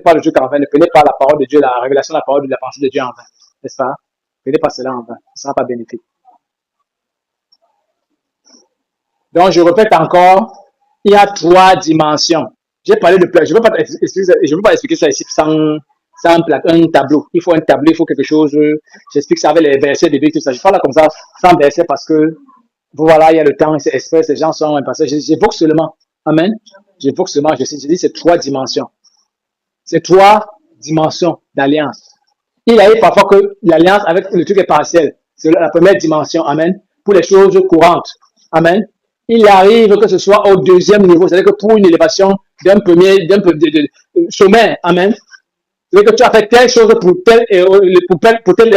pas le truc en vain. Ne prenez pas la parole de Dieu, la révélation de la parole de la pensée de Dieu en vain. N'est-ce pas? Ne prenez pas cela en vain. Ce ne sera pas bénéfique. Donc, je répète encore, il y a 3 dimensions. J'ai parlé de je ne veux pas expliquer ça ici sans un tableau. Il faut un tableau, il faut quelque chose. J'explique ça avec les versets de Bible, tout ça. Je parle comme ça, sans verset, parce que voilà, il y a le temps, c'est express, les gens sont impatients. J'évoque seulement. Amen. J'évoque seulement, je dis, c'est 3 dimensions. C'est 3 dimensions d'alliance. Il arrive parfois que l'alliance avec le truc est partiel. C'est la première dimension. Amen. Pour les choses courantes. Amen. Il arrive que ce soit au 2e niveau. C'est-à-dire que pour une élévation d'un sommet. Amen. C'est-à-dire que tu as fait telle chose pour telle,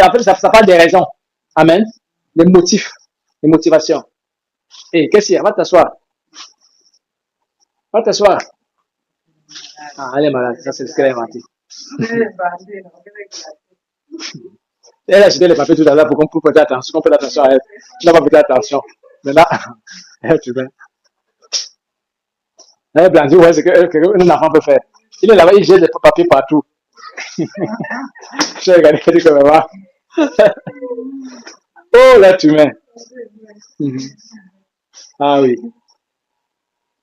en fait, ça parle des raisons. Amen. Les motifs, les motivations. Et qu'est-ce qu'il y a? Va t'asseoir. Va t'asseoir. Ah, elle est malade. Ça, c'est ce qu'elle a inventé. Elle a acheté les papiers tout à l'heure pour prêter attention. Qu'on prête attention à elle. Tu n'as pas prêté attention. Maintenant, tu viens. Elle est blanche. Ouais, c'est qu'un enfant peut faire. Il est là-bas, il jette des papiers partout. J'ai regardé, il dit comme ça. Oh, là, tu mets. Ah oui.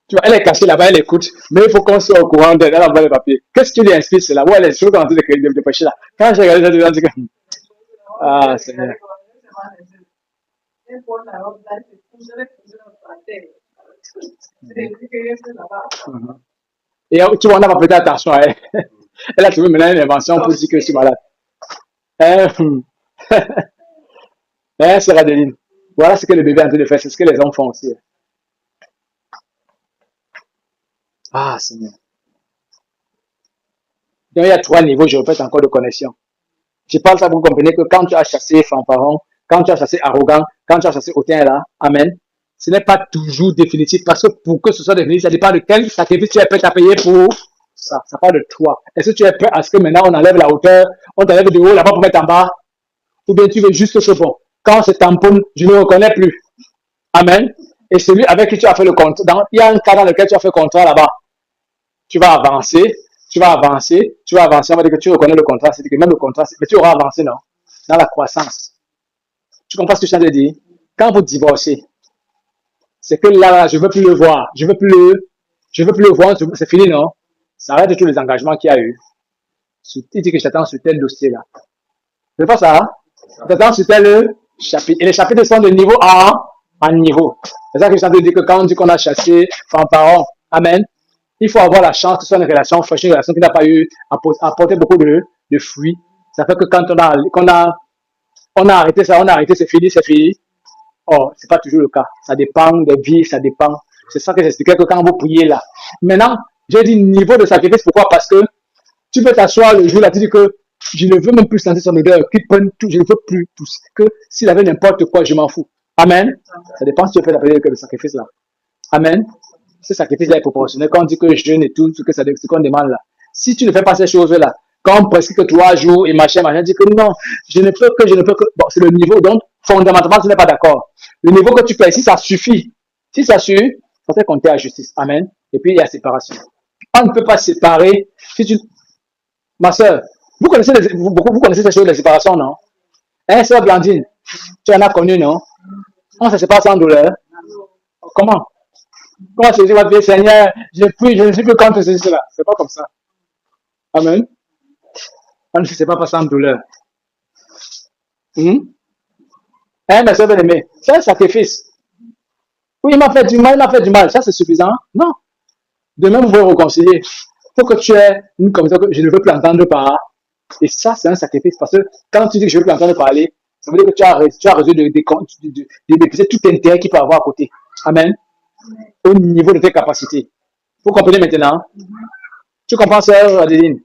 Tu vois, elle est cachée là-bas, elle écoute, mais il faut qu'on soit au courant d'elle, elle envoie les papiers. Qu'est-ce qui lui inspire cela? Ouais, elle est toujours en train de prêcher là. Quand j'ai regardé ça, je me dis que. Ah, Seigneur. Et tu vois, on n'a pas prêté attention à elle. Elle a trouvé maintenant une invention pour dire que je suis malade. C'est Adeline. Voilà ce que le bébé est en train de faire, c'est ce que les hommes font aussi. Ah, Seigneur. Donc, il y a 3 niveaux, je répète encore, de connexion. Je parle ça pour que vous compreniez que quand tu as chassé fanfaron, quand tu as chassé arrogant, quand tu as chassé hautain là, amen, ce n'est pas toujours définitif, parce que pour que ce soit définitif, ça dépend de quel sacrifice tu es prêt à payer pour ça. Ça parle de toi. Est-ce que tu es prêt à ce que maintenant on enlève la hauteur, on t'enlève de haut là-bas pour mettre en bas, ou bien tu veux juste ce bon. Quand on se tamponne, je ne reconnais plus. Amen. Et celui avec qui tu as fait le contrat, il y a un cas dans lequel tu as fait le contrat là-bas. Tu vas avancer, on va dire que tu reconnais le contrat, c'est que même le contrat, mais tu auras avancé, non? Dans la croissance. Tu comprends ce que je viens de dire? Quand vous divorcez, c'est que là, je ne veux plus le voir, je ne veux plus le voir, c'est fini, non? Ça arrête tous les engagements qu'il y a eu. Il dit que j'attends sur tel dossier là. C'est pas ça, hein? J'attends sur tel chapitre. Et les chapitres sont de niveau en niveau. C'est ça que je viens de dire que quand on dit qu'on a chassé fanfaron, amen. Il faut avoir la chance que ce soit une relation fraîche, une relation qui n'a pas eu apporté beaucoup de fruits. Ça fait que quand on a arrêté ça, c'est fini. Oh, c'est pas toujours le cas. Ça dépend des vies, ça dépend. C'est ça que j'expliquais que quand vous priez là. Maintenant, j'ai dit niveau de sacrifice. Pourquoi? Parce que tu peux t'asseoir le jour là, tu dis que je ne veux même plus sentir son odeur, qu'il prenne tout, je ne veux plus tout. Que s'il avait n'importe quoi, je m'en fous. Amen. Ça dépend si tu fais le sacrifice là. Amen. Ce sacrifice-là est proportionnel. Quand on dit que je jeûne et tout, ce qu'on demande là. Si tu ne fais pas ces choses-là, quand on prescrit que 3 jours et machin, dit que non, je ne peux que. Bon, c'est le niveau. Donc, fondamentalement, tu n'es pas d'accord. Le niveau que tu fais, si ça suffit, ça fait compter à justice. Amen. Et puis, il y a séparation. On ne peut pas séparer. Ma soeur, vous connaissez ces choses de séparation, non? Hein, sœur Blandine, tu en as connu, non? On se sépare sans douleur. Comment? Comment se dit votre vie, Seigneur, je ne suis plus contre ceci, cela. C'est pas comme ça. Amen. On ne se sépare pas sans douleur. Hein, ma soeur bien-aimée, c'est un sacrifice. Oui, il m'a fait du mal, ça c'est suffisant? Non. Demain, vous pouvez réconcilier. Il faut que tu aies une commission que je ne veux plus entendre parler. Et ça, c'est un sacrifice. Parce que quand tu dis que je ne veux plus entendre parler, ça veut dire que tu as résolu d'épuiser tout intérêt qu'il peut avoir à côté. Amen. Au niveau de tes capacités. Vous comprenez maintenant? Tu comprends, sœur Adeline?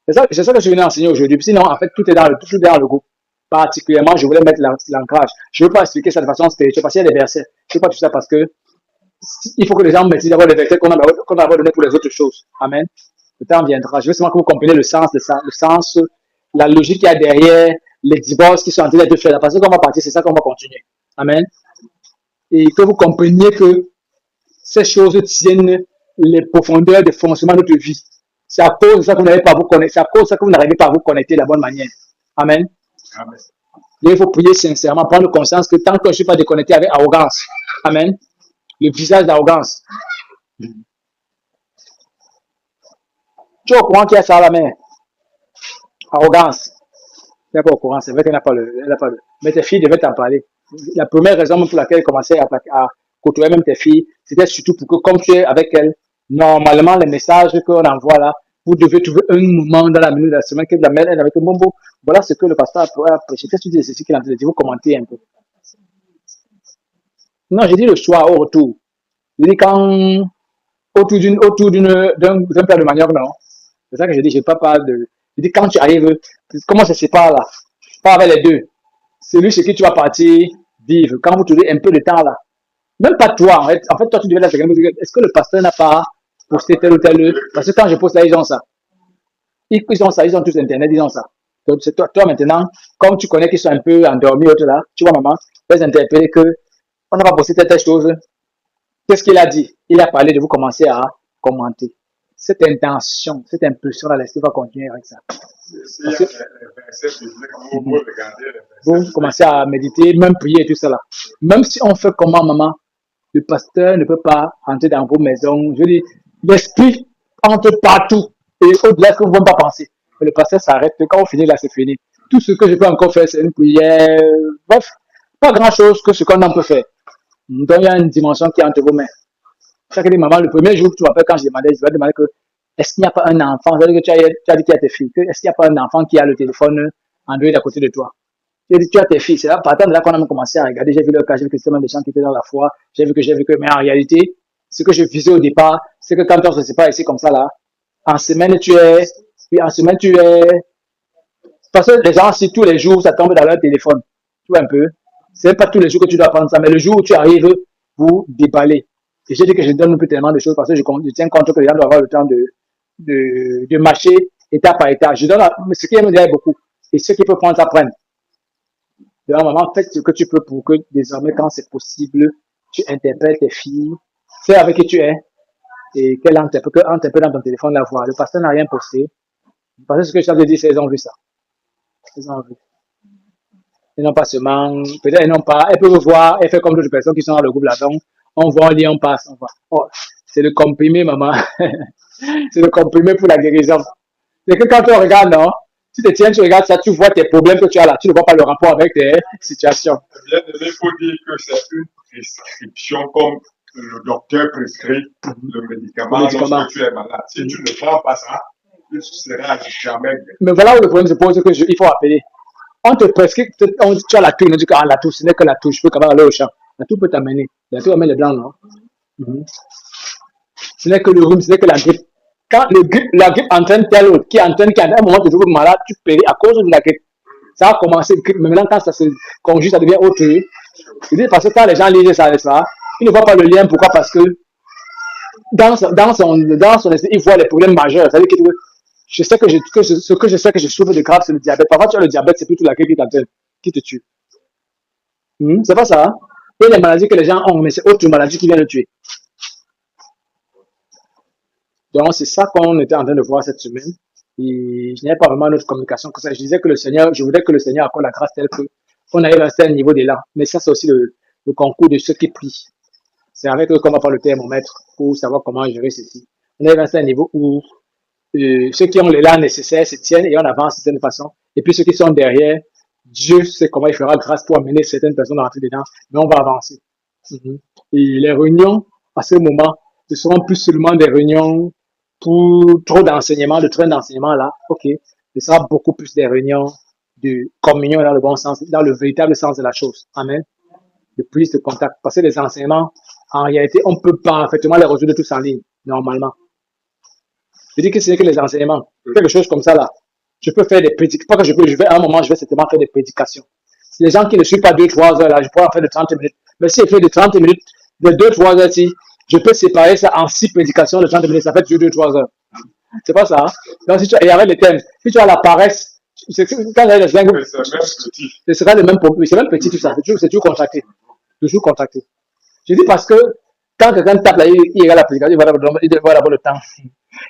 C'est ça que je venais enseigner aujourd'hui. Sinon, en fait, tout est dans le groupe. Particulièrement, je voulais mettre l'ancrage. Je ne veux pas expliquer ça de façon spirituelle parce qu'il y a des versets. Je ne veux pas tout ça parce que il faut que les gens maîtrisent d'abord les versets qu'on a donné pour les autres choses. Amen. Le temps viendra. Je veux seulement que vous compreniez le sens, la logique qu'il y a derrière les divorces qui sont en train d'être faits. Parce que quand on va partir, c'est ça qu'on va continuer. Amen. Et que vous compreniez que ces choses tiennent les profondeurs des fonctionnements de notre vie. C'est à cause de ça que vous n'avez pas à vous connecter. C'est à cause de ça que vous n'arrivez pas à vous connecter de la bonne manière. Amen. Amen. Il faut prier sincèrement, prendre conscience que tant que je ne suis pas déconnecté avec arrogance, amen, le visage d'arrogance. Tu es au courant qu'il y a ça à la main? Arrogance. Tu n'es pas au courant, c'est vrai qu'elle n'a pas le. Mais tes filles devaient t'en parler. La première raison pour laquelle elle commençait à côtoyer même tes filles, c'était surtout pour que, comme tu es avec elles, normalement, les messages qu'on envoie là, vous devez trouver un moment dans la minute de la semaine que la mère elle avec un bon, voilà ce que le pasteur a prêché. Qu'est-ce que tu dis de ceci qu'il a dit? Vous commentez un peu. Non, j'ai dit le choix au retour. J'ai dit quand, autour d'un plat de manioc, non. C'est ça que je dis, je ne pas parler de. Je dis quand tu arrives, comment ça se sépare là? Pas avec les deux. Celui chez qui tu vas partir vivre. Quand vous trouvez un peu de temps là. Même pas toi, en fait, toi tu devais la secrétaire. Est-ce que le pasteur n'a pas posté tel ou tel? Parce que quand je poste là, ils ont ça. Ils ont ça, ils ont tous Internet, ils ont ça. Donc c'est toi maintenant, comme tu connais qu'ils sont un peu endormis, autres là, tu vois maman, les interpeller que on n'a pas posté telle chose. Qu'est-ce qu'il a dit? Il a parlé de vous commencer à commenter. Cette intention, cette impulsion là, laissez-vous continuer avec ça. Vous commencez à méditer, même prier et tout ça là. Même si on fait comment maman, le pasteur ne peut pas entrer dans vos maisons. Je dis, l'esprit entre partout et au-delà que vous ne pouvez pas penser. Mais le pasteur s'arrête. Quand on finit là, c'est fini. Tout ce que je peux encore faire, c'est une prière. Bref, pas grand-chose que ce qu'on en peut faire. Donc, il y a une dimension qui est entre vos mains. Chaque dit, maman, le premier jour que tu m'appelles, quand je vais demander que est-ce qu'il n'y a pas un enfant? C'est-à-dire que tu as dit qu'il y a tes filles. Est-ce qu'il n'y a pas un enfant qui a le téléphone Android à côté de toi? J'ai dit, tu as tes filles. C'est là, partant de là qu'on a commencé à regarder. J'ai vu le cas, j'ai vu que c'était même des gens qui étaient dans la foi. J'ai vu que, mais en réalité, ce que je visais au départ, c'est que quand on se sépare ici comme ça, là, en semaine, parce que les gens, si tous les jours, ça tombe dans leur téléphone. Tu vois un peu? C'est pas tous les jours que tu dois prendre ça, mais le jour où tu arrives, vous déballez. Et j'ai dit que je donne plus tellement de choses parce que je tiens compte que les gens doivent avoir le temps de marcher étape par étape. Je donne ce qui me dit beaucoup. Et ceux qui peuvent prendre ça prennent. Donc, maman, fais ce que tu peux pour que désormais, quand c'est possible, tu interpelles tes filles, fais avec qui tu es, et qu'elle interpelle dans ton téléphone la voix. Le pasteur n'a rien posté. Parce que ce que je t'avais dit, c'est qu'ils ont vu ça. Ils ont vu. Ils n'ont pas seulement, peut-être ils n'ont pas, elles peuvent voir, elles font comme d'autres personnes qui sont dans le groupe là-dedans. On voit, on lit, on passe, on voit. Oh, c'est le comprimé, maman. C'est le comprimé pour la guérison. C'est que quand tu regardes, non, tu te tiens, tu regardes ça, tu vois tes problèmes que tu as là. Tu ne vois pas le rapport avec tes situations. Bien, il faut dire que c'est une prescription comme le docteur prescrit le médicament lorsque tu es malade. Si tu ne prends pas ça, tu ne seras jamais bien. Mais voilà où le problème se pose, il faut appeler. On te prescrit, tu as la toux, on dit que la toux, ce n'est que la toux, je peux quand même aller au champ. La toux peut t'amener. La toux amène les blancs, non? Ce n'est que le rhume, ce n'est que la grippe. Quand la grippe entraîne tel autre, qui entraîne, à un moment, tu trouves malade, tu péris à cause de la grippe. Ça a commencé, mais maintenant, quand ça se conjugue, ça devient autre. Je dis, parce que quand les gens lisent ça, ils ne voient pas le lien. Pourquoi? Parce que dans son esprit, ils voient les problèmes majeurs. C'est-à-dire que je sais que je souffre de grave, c'est le diabète. Parfois, tu as le diabète, c'est plutôt la grippe qui te tue. C'est pas ça. Il y a des maladies que les gens ont, mais c'est autre maladie qui vient le tuer. Donc, c'est ça qu'on était en train de voir cette semaine. Et je n'avais pas vraiment notre communication comme ça. Je disais que je voudrais que le Seigneur accorde la grâce telle qu'on arrive à un certain niveau d'élan. Mais ça, c'est aussi le concours de ceux qui prient. C'est avec eux qu'on va faire le thermomètre pour savoir comment gérer ceci. On arrive à un certain niveau où ceux qui ont l'élan nécessaire se tiennent et on avance de certaine façon. Et puis ceux qui sont derrière, Dieu sait comment il fera grâce pour amener certaines personnes à rentrer dedans. Mais on va avancer. Et les réunions, à ce moment, ce seront plus seulement des réunions pour trop d'enseignements, de train d'enseignement là, ok. Ce sera beaucoup plus des réunions de communion dans le bon sens, dans le véritable sens de la chose. Amen. De prise de contact. Parce que les enseignements, en réalité, on ne peut pas parfaitement les résoudre tous en ligne, normalement. Je dis que ce n'est que les enseignements. Quelque chose comme ça là. Je peux faire des prédications. Pas que à un moment, je vais certainement faire des prédications. Si les gens qui ne suivent pas 2-3 heures là, je pourrais en faire de 30 minutes. Mais si je fais de 30 minutes, de 2-3 heures, si je peux séparer ça en 6 prédications de 30 minutes, ça fait 2-3 heures. C'est pas ça. Hein? Donc, et avec les thèmes, si tu as la paresse, quand les gens, ce sera le même problème. C'est même petit, tout ça. C'est toujours contracté. Toujours contracté. Je dis parce que quand quelqu'un tape là, il regarde la prédication, il va avoir le temps.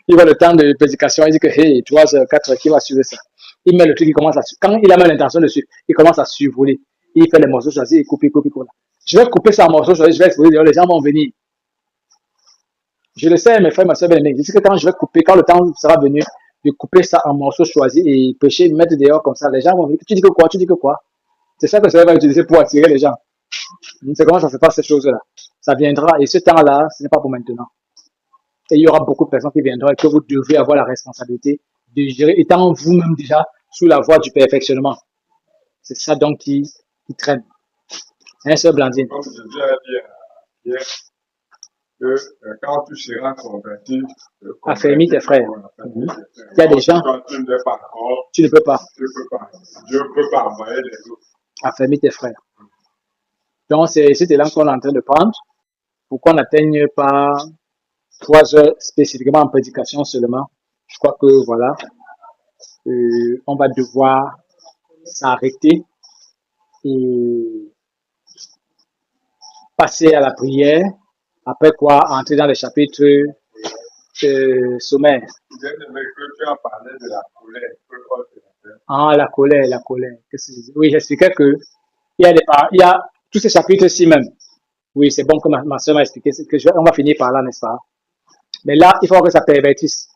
Il voit le temps de prédication, il dit que, hey, 3 heures, 4 heures, qui va suivre ça? Il met le truc, il commence à suivre. Quand il a même l'intention de suivre, il commence à survoler. Il fait les morceaux choisis, il coupe, il coupe, il coupe. Je vais couper ça en morceaux choisis, je vais exposer, les gens vont venir. Je le sais, mes frères, ma soeur bien-aimée. Je dis que quand je vais couper, quand le temps sera venu, de couper ça en morceaux choisis et pêcher, mettre dehors comme ça, les gens vont venir. Tu dis que quoi? Tu dis que quoi? C'est ça que ça va utiliser pour attirer les gens. C'est comment ça se passe, ces choses-là. Ça viendra, et ce temps-là, ce n'est pas pour maintenant. Et il y aura beaucoup de personnes qui viendront et que vous devrez avoir la responsabilité de gérer, étant vous-même déjà sous la voie du perfectionnement. C'est ça donc qui traîne. Hein, sœur Blandine? Comme je viens de dire hier, que quand tu seras converti, affermis tes frères. Il y a des gens, tu ne peux pas encore, tu ne peux pas. Dieu ne peut pas envoyer les autres. Affermis tes frères. Donc, c'est cet élan qu'on est en train de prendre pour qu'on n'atteigne pas 3 heures spécifiquement en prédication seulement. Je crois que voilà, on va devoir s'arrêter et passer à la prière. Après quoi, entrer dans les chapitres sommaires. Tu as parlé de la colère. Ah, la colère. Qu'est-ce que je dis? Oui, j'expliquais que il y a tous ces chapitres-ci même. Oui, c'est bon que ma soeur m'a expliqué. On va finir par là, n'est-ce pas? Mais là, il faut que ça pervertisse.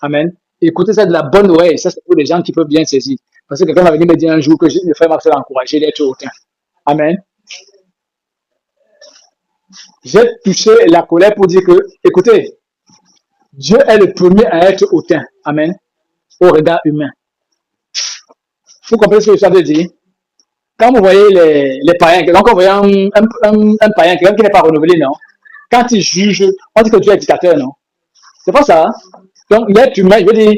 Amen. Écoutez ça de la bonne oreille. Ça, c'est pour les gens qui peuvent bien saisir. Parce que quelqu'un va venir me dire un jour que le frère Marcel a encouragé d'être hautain. Amen. J'ai touché la colère pour dire que, écoutez, Dieu est le premier à être hautain. Amen. Au regard humain. Vous comprenez ce que je suis en train de dire? Quand vous voyez les païens, donc on voit un païen, quelqu'un qui n'est pas renouvelé, non? Quand il juge, on dit que Dieu est dictateur, non? C'est pas ça. Hein? Donc, l'être humain, je veux dire,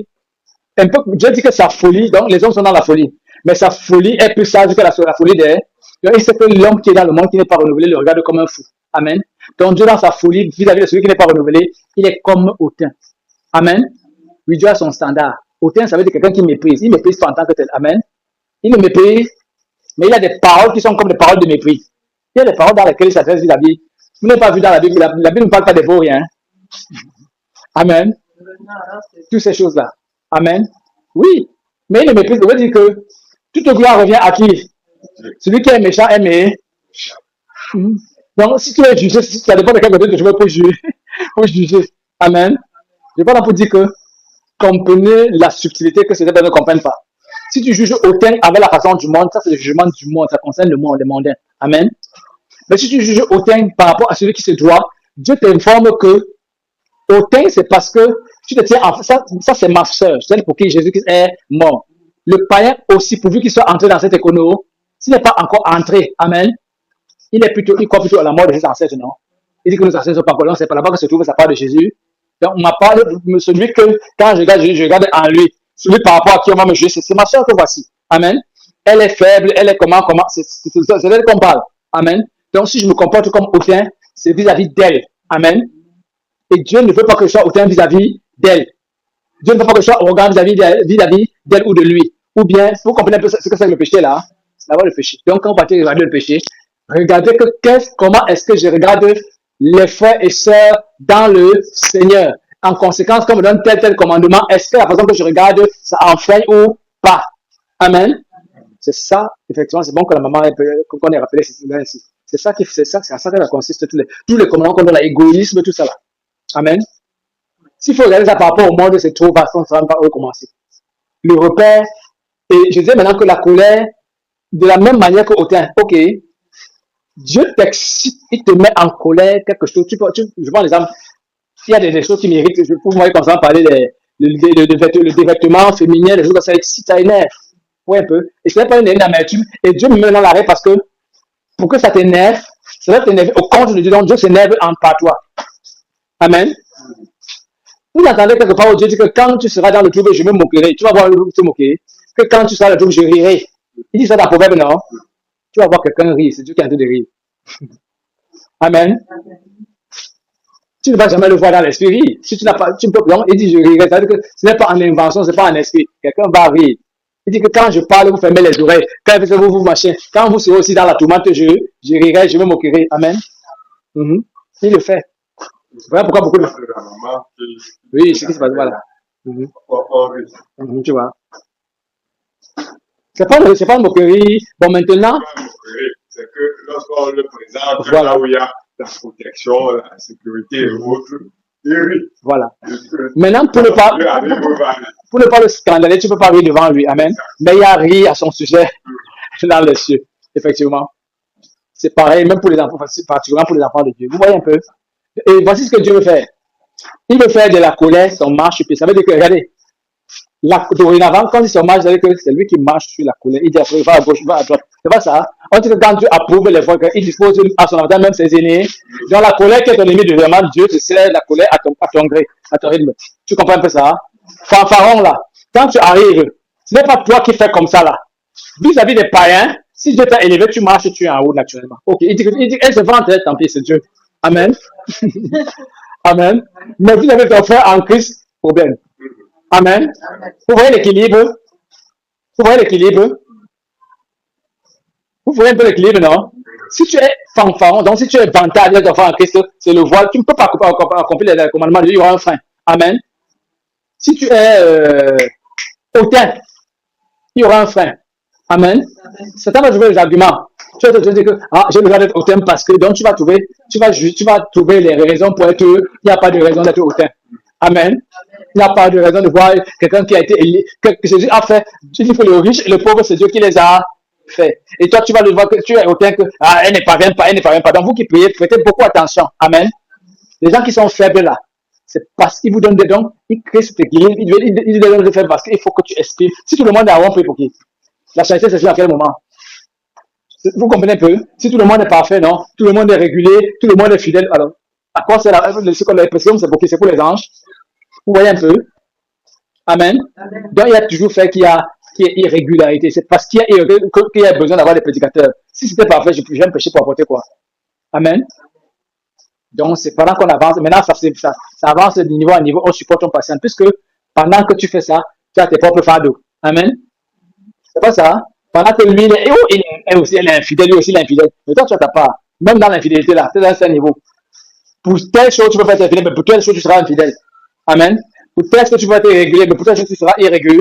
un peu, Dieu dit que sa folie, donc les hommes sont dans la folie, mais sa folie est plus sage que la folie des. Donc, il sait que l'homme qui est dans le monde, qui n'est pas renouvelé, le regarde comme un fou. Amen. Donc, Dieu, dans sa folie, vis-à-vis de celui qui n'est pas renouvelé, il est comme hautain. Amen. Oui, Dieu a son standard. Hautain, ça veut dire quelqu'un qui méprise. Il méprise pas en tant que tel. Amen. Il ne méprise, mais il y a des paroles qui sont comme des paroles de mépris. Il y a des paroles dans lesquelles il s'adresse vis-à-vis. Vous n'avez pas vu dans la Bible, la Bible ne parle pas des vauriens. Amen. Toutes ces choses-là. Amen. Oui. Mais il ne méprise, ça veut dire que toute gloire revient à qui? Celui qui est méchant est méchant. Donc, si tu es jugé, ça dépend de quel côté tu veux pour juger. Amen. Je ne vais pas là pour dire que comprenez la subtilité que certains ne comprennent pas. Si tu juges hautain avec la façon du monde, ça c'est le jugement du monde, ça concerne le monde, les mondains. Amen. Mais si tu juges hautain par rapport à celui qui se doit, Dieu t'informe que hautain, c'est parce que tu te tiens en ça c'est ma soeur, celle pour qui Jésus-Christ est mort. Le païen aussi, pourvu qu'il soit entré dans cette économie, s'il n'est pas encore entré, amen, il croit plutôt à la mort de ses ancêtres, non? Il dit que nos ancêtres ne sont pas encore là, c'est pas là-bas que se trouve sa part de Jésus. Donc, on m'a parlé de celui que, quand je regarde Jésus, je regarde en lui. Celui par rapport à qui on va me juger, c'est ma soeur que voici. Amen. Elle est faible, elle est comment, c'est d'elle qu'on parle. Amen. Donc, si je me comporte comme hautain, c'est vis-à-vis d'elle. Amen. Et Dieu ne veut pas que je sois hautain vis-à-vis d'elle. Dieu ne veut pas que je sois arrogant vis-à-vis d'elle ou de lui. Ou bien, vous comprenez un peu ce que c'est que le péché là? C'est d'abord le péché. Donc, quand on partit regarder le péché, regardez comment est-ce que je regarde les frères et sœurs dans le Seigneur. En conséquence, quand on me donne tel commandement, est-ce que la façon que je regarde, ça enfreint ou pas? Amen. C'est ça, effectivement, c'est bon que la maman qu'on ait rappelé ici. C'est ça que ça consiste tous les commandements qu'on donne, l'égoïsme, tout ça là. Amen. S'il faut regarder ça par rapport au monde, c'est trop vaste, on ne saura pas où commencer. Le repère, et je disais maintenant que la colère, de la même manière que hautain, ok, Dieu t'excite, il te met en colère quelque chose. Je prends l'exemple, il y a des choses qui méritent, vous voyez comme ça, parler le dévêtement féminin, des choses comme ça excite, ça énerve. Oui, un peu. Et ce n'est pas une amertume. Et Dieu me met dans l'arrêt parce que, pour que ça t'énerve, ça va t'énerver au compte de Dieu. Donc Dieu s'énerve par toi. Amen. Vous entendez quelque part où Dieu dit que quand tu seras dans le trouble, je me moquerai. Tu vas voir le te moquer. Que quand tu seras dans le trouble, je rirai. Il dit ça dans le proverbe, non? Tu vas voir quelqu'un rire. C'est Dieu qui est en train de rire. Amen. Tu ne vas jamais le voir dans l'esprit. Si tu n'as pas, tu ne peux pas. Il dit je rirai. C'est-à-dire que ce n'est pas en invention, ce n'est pas en esprit. Quelqu'un va rire. Il dit que quand je parle, vous fermez les oreilles. Quand vous machin. Quand vous serez aussi dans la tourmente, je rirai, je me moquerai. Amen. Il le fait. Voilà pourquoi beaucoup de... la maman Oui, c'est ce qui se passe, voilà. Tu vois. C'est pas une moquerie. Bon, maintenant... C'est que lorsqu'on le présente, là où il y a la protection, la sécurité et autres, voilà. Maintenant, pour ne pas le scandaler, tu ne peux pas rire devant lui. Amen. Mais il y a rire à son sujet dans les cieux. Effectivement. C'est pareil, même pour les enfants, particulièrement pour les enfants de Dieu. Vous voyez un peu. Et voici ce que Dieu veut faire. Il veut faire de la colère son marche. Puis ça veut dire que, regardez, dorénavant, quand il se marche, c'est lui qui marche sur la colère. Il dit après, va à gauche, va à droite. C'est pas ça. On dit que quand Dieu approuve les voies, il dispose à son avantage, même ses aînés. Dans la colère qui est ton ennemi de vraiment, Dieu te sert la colère à ton gré, à ton rythme. Tu comprends un peu ça? Fanfaron, là. Quand tu arrives, ce n'est pas toi qui fais comme ça, là. Vis-à-vis des païens, si Dieu t'a élevé, tu marches, tu es en haut naturellement. Ok. Il dit elle se vante, tant pis, c'est Dieu. Amen. Amen. Mais vous avez ton frère en Christ, problème. Amen. Vous voyez l'équilibre? Vous voyez l'équilibre? Vous voyez un peu l'équilibre, non? Si tu es fanfaron, donc si tu es vantard avec ton frère en Christ, c'est le voile, tu ne peux pas accomplir les commandements de Dieu, il y aura un frein. Amen. Si tu es hautain, il y aura un frein. Amen. Satan va trouver les arguments. Tu vas te dire que j'ai besoin d'être hautain parce que, donc tu vas trouver les raisons pour être, il n'y a pas de raison d'être hautain. Amen. Il n'y a pas de raison de voir quelqu'un qui a été élu, que Jésus a fait. Tu dis que le riche et le pauvre, c'est Dieu qui les a fait. Et toi, tu vas le voir que tu es hautain que, elle ne parvient pas, elle ne parvient pas. Donc, vous qui priez, prêtez beaucoup attention. Amen. Les gens qui sont faibles là, c'est parce qu'ils vous donnent des dons, ils créent cet équilibre, ils donnent des faibles parce qu'il faut que tu exprimes. Si tout le monde est à rond, prie pour qui? La charité, c'est à quel moment? Vous comprenez un peu? Si tout le monde est parfait, non? Tout le monde est régulé, tout le monde est fidèle. Alors, à quoi c'est ce qu'on a l'impression, c'est pour qui? C'est pour les anges. Vous voyez un peu? Amen. Donc, il y a toujours fait qu'il y a irrégularité. C'est parce qu'il y a besoin d'avoir des prédicateurs. Si c'était parfait, je vais me pécher pour apporter quoi? Amen. Donc, c'est pendant qu'on avance. Maintenant, ça avance de niveau à niveau. On supporte ton patient. Puisque pendant que tu fais ça, tu as tes propres fardeaux. Amen. C'est pas ça. Pendant que lui, elle est infidèle, lui aussi, il est infidèle. Mais toi, tu n'as pas. Même dans l'infidélité, là, tu es dans un certain niveau. Pour telle chose, tu peux pas être infidèle, mais pour telle chose, tu seras infidèle. Amen. Pour telle chose, tu vas être irrégulier, mais pour telle chose, tu seras irrégulier.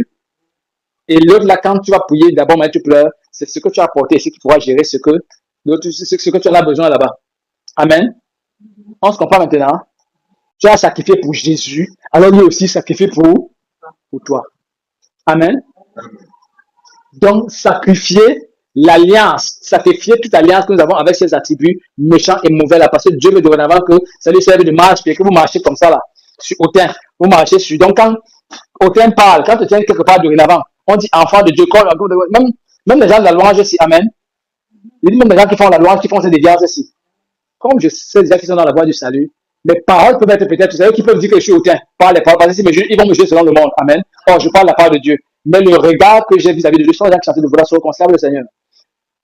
Et l'autre, là, quand tu vas prier, d'abord, mais tu pleures, c'est ce que tu as apporté, c'est qui pourra gérer ce que tu en as besoin là-bas. Amen. On se comprend maintenant. Tu as sacrifié pour Jésus, alors lui aussi sacrifié pour toi. Amen. Donc, sacrifier l'alliance, sacrifier toute alliance que nous avons avec ces attributs méchants et mauvais là, parce que Dieu veut dorénavant que ça lui serve de marche, et que vous marchez comme ça là, sur hautain, vous marchez sur. Donc, quand hautain parle, quand tu tiens quelque part dorénavant, on dit enfant de Dieu, même les gens de la louange aussi, amen. Il dit même les gens qui font la louange, qui font ces déviances aussi. Comme je sais déjà qui sont dans la voie du salut, mes paroles peuvent être peut-être, vous savez, qui peuvent dire que je suis hautain, par les paroles, parce que ils vont me juger selon le monde, amen. Or, je parle la part de Dieu. Mais le regard que j'ai vis-à-vis de Dieu, sont les gens qui sont en train de vouloir se reconcilier le Seigneur.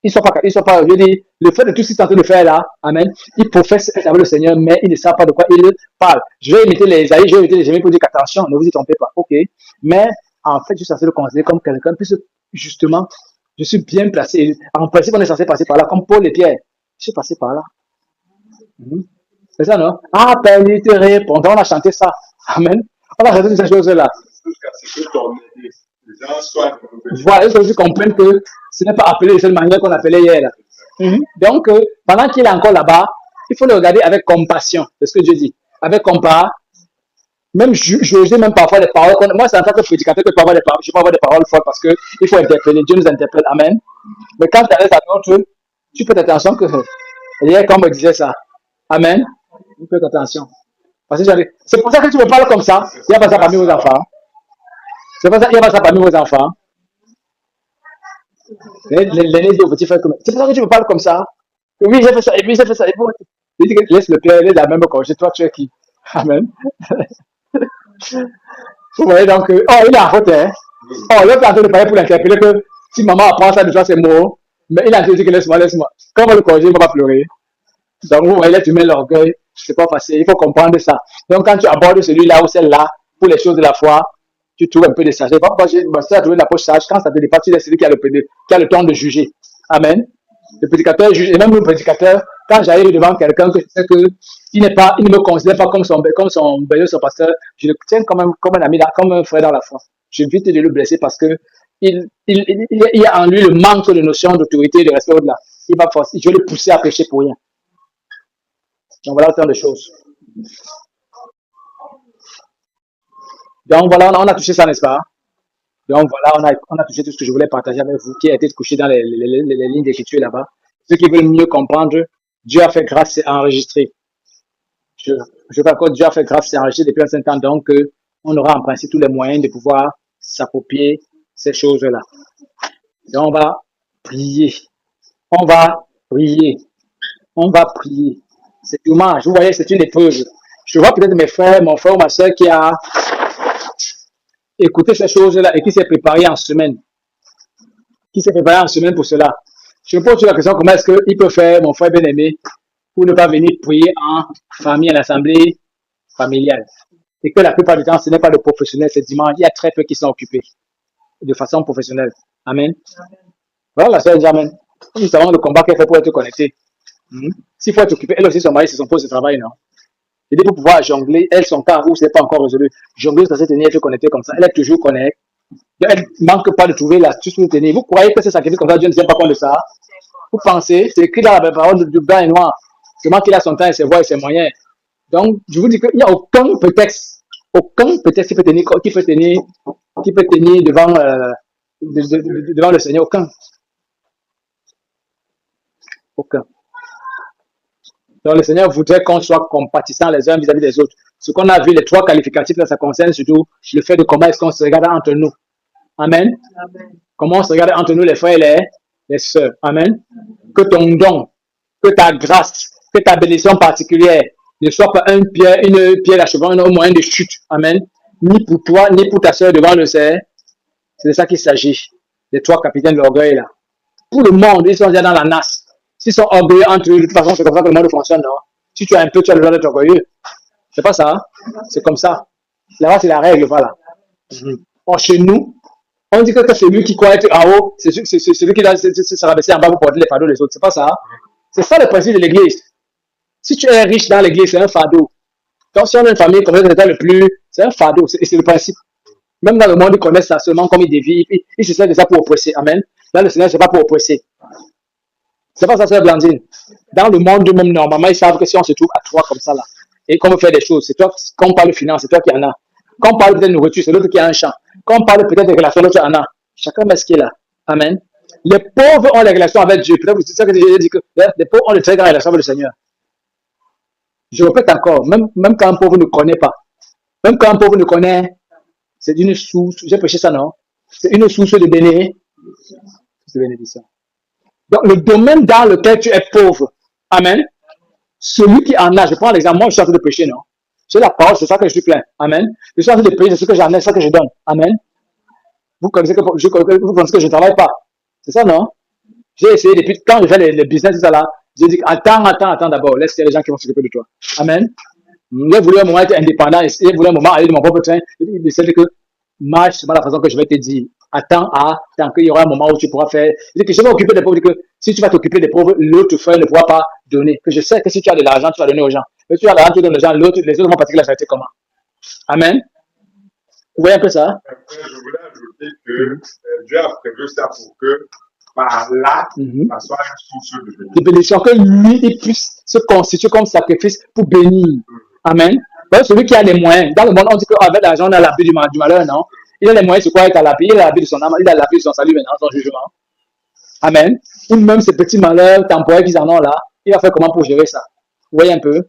Ils sont pas, je dis, le fait de tout ce qu'ils sont en train de faire là, amen, ils professent être avec le Seigneur, mais ils ne savent pas de quoi ils parlent. Je vais imiter les Isaïe, je vais imiter les Jérémie pour dire qu'attention, ne vous y trompez pas, ok. Mais, en fait, je suis censé le considérer comme quelqu'un, puisque, justement, je suis bien placé. En principe, on est censé passer par là, comme Paul et Pierre. Je suis passé par là. C'est ça, non? Ah, Père, il te répond. On a chanté ça. Amen. On a chanté ces choses-là. Voilà, il faut que tu comprennes que ce n'est pas appelé de cette manière qu'on appelait hier. Là. Donc, pendant qu'il est encore là-bas, il faut le regarder avec compassion. C'est ce que Dieu dit. Avec compassion. Même j'osais même parfois les paroles. Moi, c'est en tant que prédicateur que je peux avoir des paroles fortes parce qu'il faut interpeller. Dieu nous interpelle. Amen. Mais quand tu arrêtes à d'autres, tu peux faire attention que hier, comme on me disait ça. Amen. Tu peux faire attention. Parce que c'est pour ça que tu me parles comme ça. Il n'y a pas ça parmi vos enfants. C'est pour ça qu'il n'y a pas ça parmi vos enfants. L'aîné dit au petit frère, c'est pour ça que tu me parles comme ça. Oui, j'ai fait ça, et puis j'ai fait ça. Et puis, il dit que laisse le père, il est de la même congé. Toi, tu es qui? Amen. Vous voyez donc, il est en faute, hein. Il est en train de parler pour l'interpeller que si maman apprend ça de toi, c'est mort. Mais il a dit que laisse-moi. Quand on va le corriger, il ne va pas pleurer. Donc, vous voyez, là, tu mets l'orgueil. C'est pas facile. Il faut comprendre ça. Donc, quand tu abordes celui-là ou celle-là, pour les choses de la foi, tu trouves un peu de sagesse. Pas j'ai trouvé la poche sage. Quand ça te dépasse, tu laisses celui qui a le temps de juger. Amen. Le prédicateur juge. Et même le prédicateur, quand j'arrive devant quelqu'un que je sais qu'il il ne me considère pas comme son berger, son pasteur, je le tiens comme un ami, comme un frère dans la foi. J'évite de le blesser parce que il y a en lui le manque de notion d'autorité et de respect au-delà. Il va forcer, je vais le pousser à pécher pour rien. Donc voilà autant de choses. Donc voilà, on a touché ça, n'est-ce pas? Donc voilà, on a touché tout ce que je voulais partager avec vous, qui a été couché dans les lignes d'écriture là-bas. Ceux qui veulent mieux comprendre, Dieu a fait grâce, c'est enregistré. Je crois que Dieu a fait grâce, c'est enregistré depuis un certain temps, donc on aura en principe tous les moyens de pouvoir s'approprier ces choses-là. Donc on va prier. On va prier. On va prier. C'est dommage. Vous voyez, c'est une épreuve. Je vois peut-être mes frères, mon frère ou ma soeur qui a écouté ces choses-là et qui s'est préparé en semaine. Qui s'est préparé en semaine pour cela. Je me pose la question, comment est-ce qu'il peut faire, mon frère bien-aimé, pour ne pas venir prier en famille, à l'assemblée familiale. Et que la plupart du temps, ce n'est pas le professionnel, c'est dimanche. Il y a très peu qui sont occupés de façon professionnelle. Amen. Voilà, la soeur dit Amen. Nous savons le combat qu'elle fait pour être connectée. S'il faut être occupé, elle aussi, son mari, c'est son poste de travail, non? Et pour pouvoir jongler, elle, son cas, où ce n'est pas encore résolu. Jongler, ça s'est tenir, être connectée comme ça. Elle est toujours connectée. Elle ne manque pas de trouver l'astuce pour tenir. Vous croyez que c'est sacrifice comme ça, Dieu ne tient pas compte de ça? Vous pensez, c'est écrit dans la parole du blanc et noir. Seulement qu'il a son temps et ses voies et ses moyens. Donc, je vous dis qu'il n'y a aucun prétexte qui peut tenir devant, devant le Seigneur. Aucun. Donc, le Seigneur voudrait qu'on soit compatissants les uns vis-à-vis des autres. Ce qu'on a vu, les trois qualificatifs, là, ça concerne surtout le fait de comment est-ce qu'on se regarde entre nous. Amen. Amen. Comment on se regarde entre nous, les frères et les sœurs. Amen. Que ton don, que ta grâce, que ta bénédiction particulière ne soit pas une pierre d'achèvement, un moyen de chute. Amen. Ni pour toi, ni pour ta sœur devant le Seigneur. C'est de ça qu'il s'agit. Les trois capitaines de l'orgueil, là. Pour le monde, ils sont déjà dans la nasse. S'ils sont orgueilleux entre eux, de toute façon, c'est comme ça que le monde fonctionne, non? Si tu as un peu, tu as le droit d'être orgueilleux. C'est pas ça, hein? C'est comme ça. Là-bas, c'est la règle, voilà. Or, chez nous, on dit que c'est lui qui croit être en haut, c'est celui qui doit se rabaisser en bas pour porter les fardeaux des autres. C'est pas ça, hein? C'est ça le principe de l'église. Si tu es riche dans l'église, c'est un fardeau. Donc, si on a une famille comme ça, c'est un fardeau. C'est le principe. Même dans le monde, ils connaissent ça seulement comme ils dévient. Ils se servent de ça pour oppresser. Amen. Là, le Seigneur, c'est pas pour oppresser. C'est pas ça, c'est Blandine. Dans le monde, même normalement, ils savent que si on se trouve à trois comme ça, là, et qu'on veut faire des choses, c'est toi, quand on parle de finance, c'est toi qui en as. Quand on parle peut-être de nourriture, c'est l'autre qui a un champ. Quand on parle peut-être de relations, l'autre en a. Chacun met ce qu'il a. Amen. Les pauvres ont les relations avec Dieu. Peut-être c'est ça que j'ai dit que les pauvres ont de très grandes relations avec le Seigneur. Je répète encore, même quand un pauvre ne connaît pas, même quand un pauvre ne connaît, c'est une source, j'ai prêché ça, non? C'est une source de bénédiction. Donc, le domaine dans lequel tu es pauvre, amen, celui qui en a, je prends l'exemple, moi je suis en train de prêcher, non? J'ai la parole, c'est ça que je suis plein, amen. Je suis en train de prêcher, c'est ce que j'en ai, c'est ça que je donne, amen. Vous pensez que je ne travaille pas, c'est ça, non? J'ai essayé depuis, quand je fais les business, tout ça là, j'ai dit, attends d'abord, laisse les gens qui vont s'occuper de toi, amen. J'ai voulu un moment être indépendant, j'ai voulu un moment aller de mon propre train, c'est que marche, c'est pas la façon que je vais te dire. Attends qu'il y aura un moment où tu pourras faire. Je dis que je vais m'occuper des pauvres. Que si tu vas t'occuper des pauvres, l'autre frère ne pourra pas donner. Que je sais que si tu as de l'argent, tu vas donner aux gens. Mais si tu as de l'argent, tu donnes aux gens, les autres vont pratiquer la charité comment? Amen. Vous voyez un peu ça? Je voulais ajouter que Dieu a prévu ça pour que par là, ça soit une source de bénédiction. Que lui, il puisse se constituer comme sacrifice pour bénir. Amen. Donc, celui qui a les moyens. Dans le monde, on dit qu'avec l'argent, on a l'abus du malheur, non? Il a les moyens, c'est quoi? Il a l'abus, il a l'abus de son âme, il a l'abus de son salut maintenant, son jugement. Amen. Ou même ces petits malheurs temporaires qu'ils en ont là, il va faire comment pour gérer ça? Vous voyez un peu?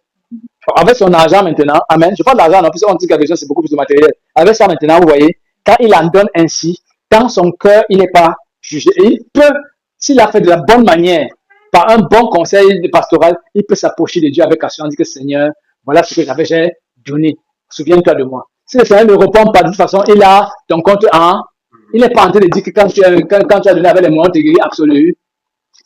Avec son argent maintenant, amen. Je parle de l'argent, non, puisqu'on dit quelque chose, c'est beaucoup plus de matériel. Avec ça maintenant, vous voyez, quand il en donne ainsi, dans son cœur, il n'est pas jugé. Et il peut, s'il a fait de la bonne manière, par un bon conseil pastoral, il peut s'approcher de Dieu avec assurance, dire que Seigneur, voilà ce que j'ai donné. Souviens-toi de moi. Si le Seigneur ne répond pas, de toute façon, il a ton compte en. Il n'est pas en train de dire que quand tu as donné avec les moyens, tu es guéri absolu.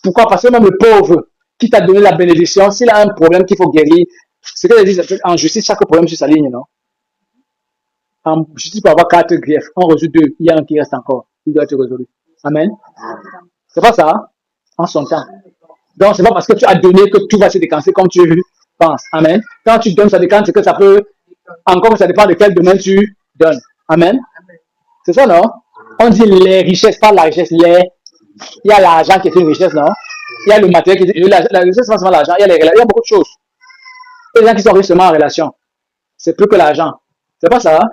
Pourquoi? Parce que même le pauvre qui t'a donné la bénédiction, s'il a un problème qu'il faut guérir, c'est que je dis, en justice, chaque problème sur sa ligne, non? En justice, il peut avoir 4 griefs. On résout 2. Il y a un qui reste encore. Il doit être résolu. Amen. C'est pas ça, hein? En son temps. Donc, c'est pas parce que tu as donné que tout va se décancer comme tu veux. penses. Amen. Quand tu donnes, ça dépend de ce que ça peut. Encore, ça dépend de quel domaine tu donnes. Amen. C'est ça, non? On dit les richesses, pas la richesse. Il y a l'argent qui est une richesse, non? Il y a le matériel qui est. La richesse, c'est pas seulement l'argent. Il y a beaucoup de choses. Il y a des gens qui sont riches seulement en relation. C'est plus que l'argent. C'est pas ça, hein?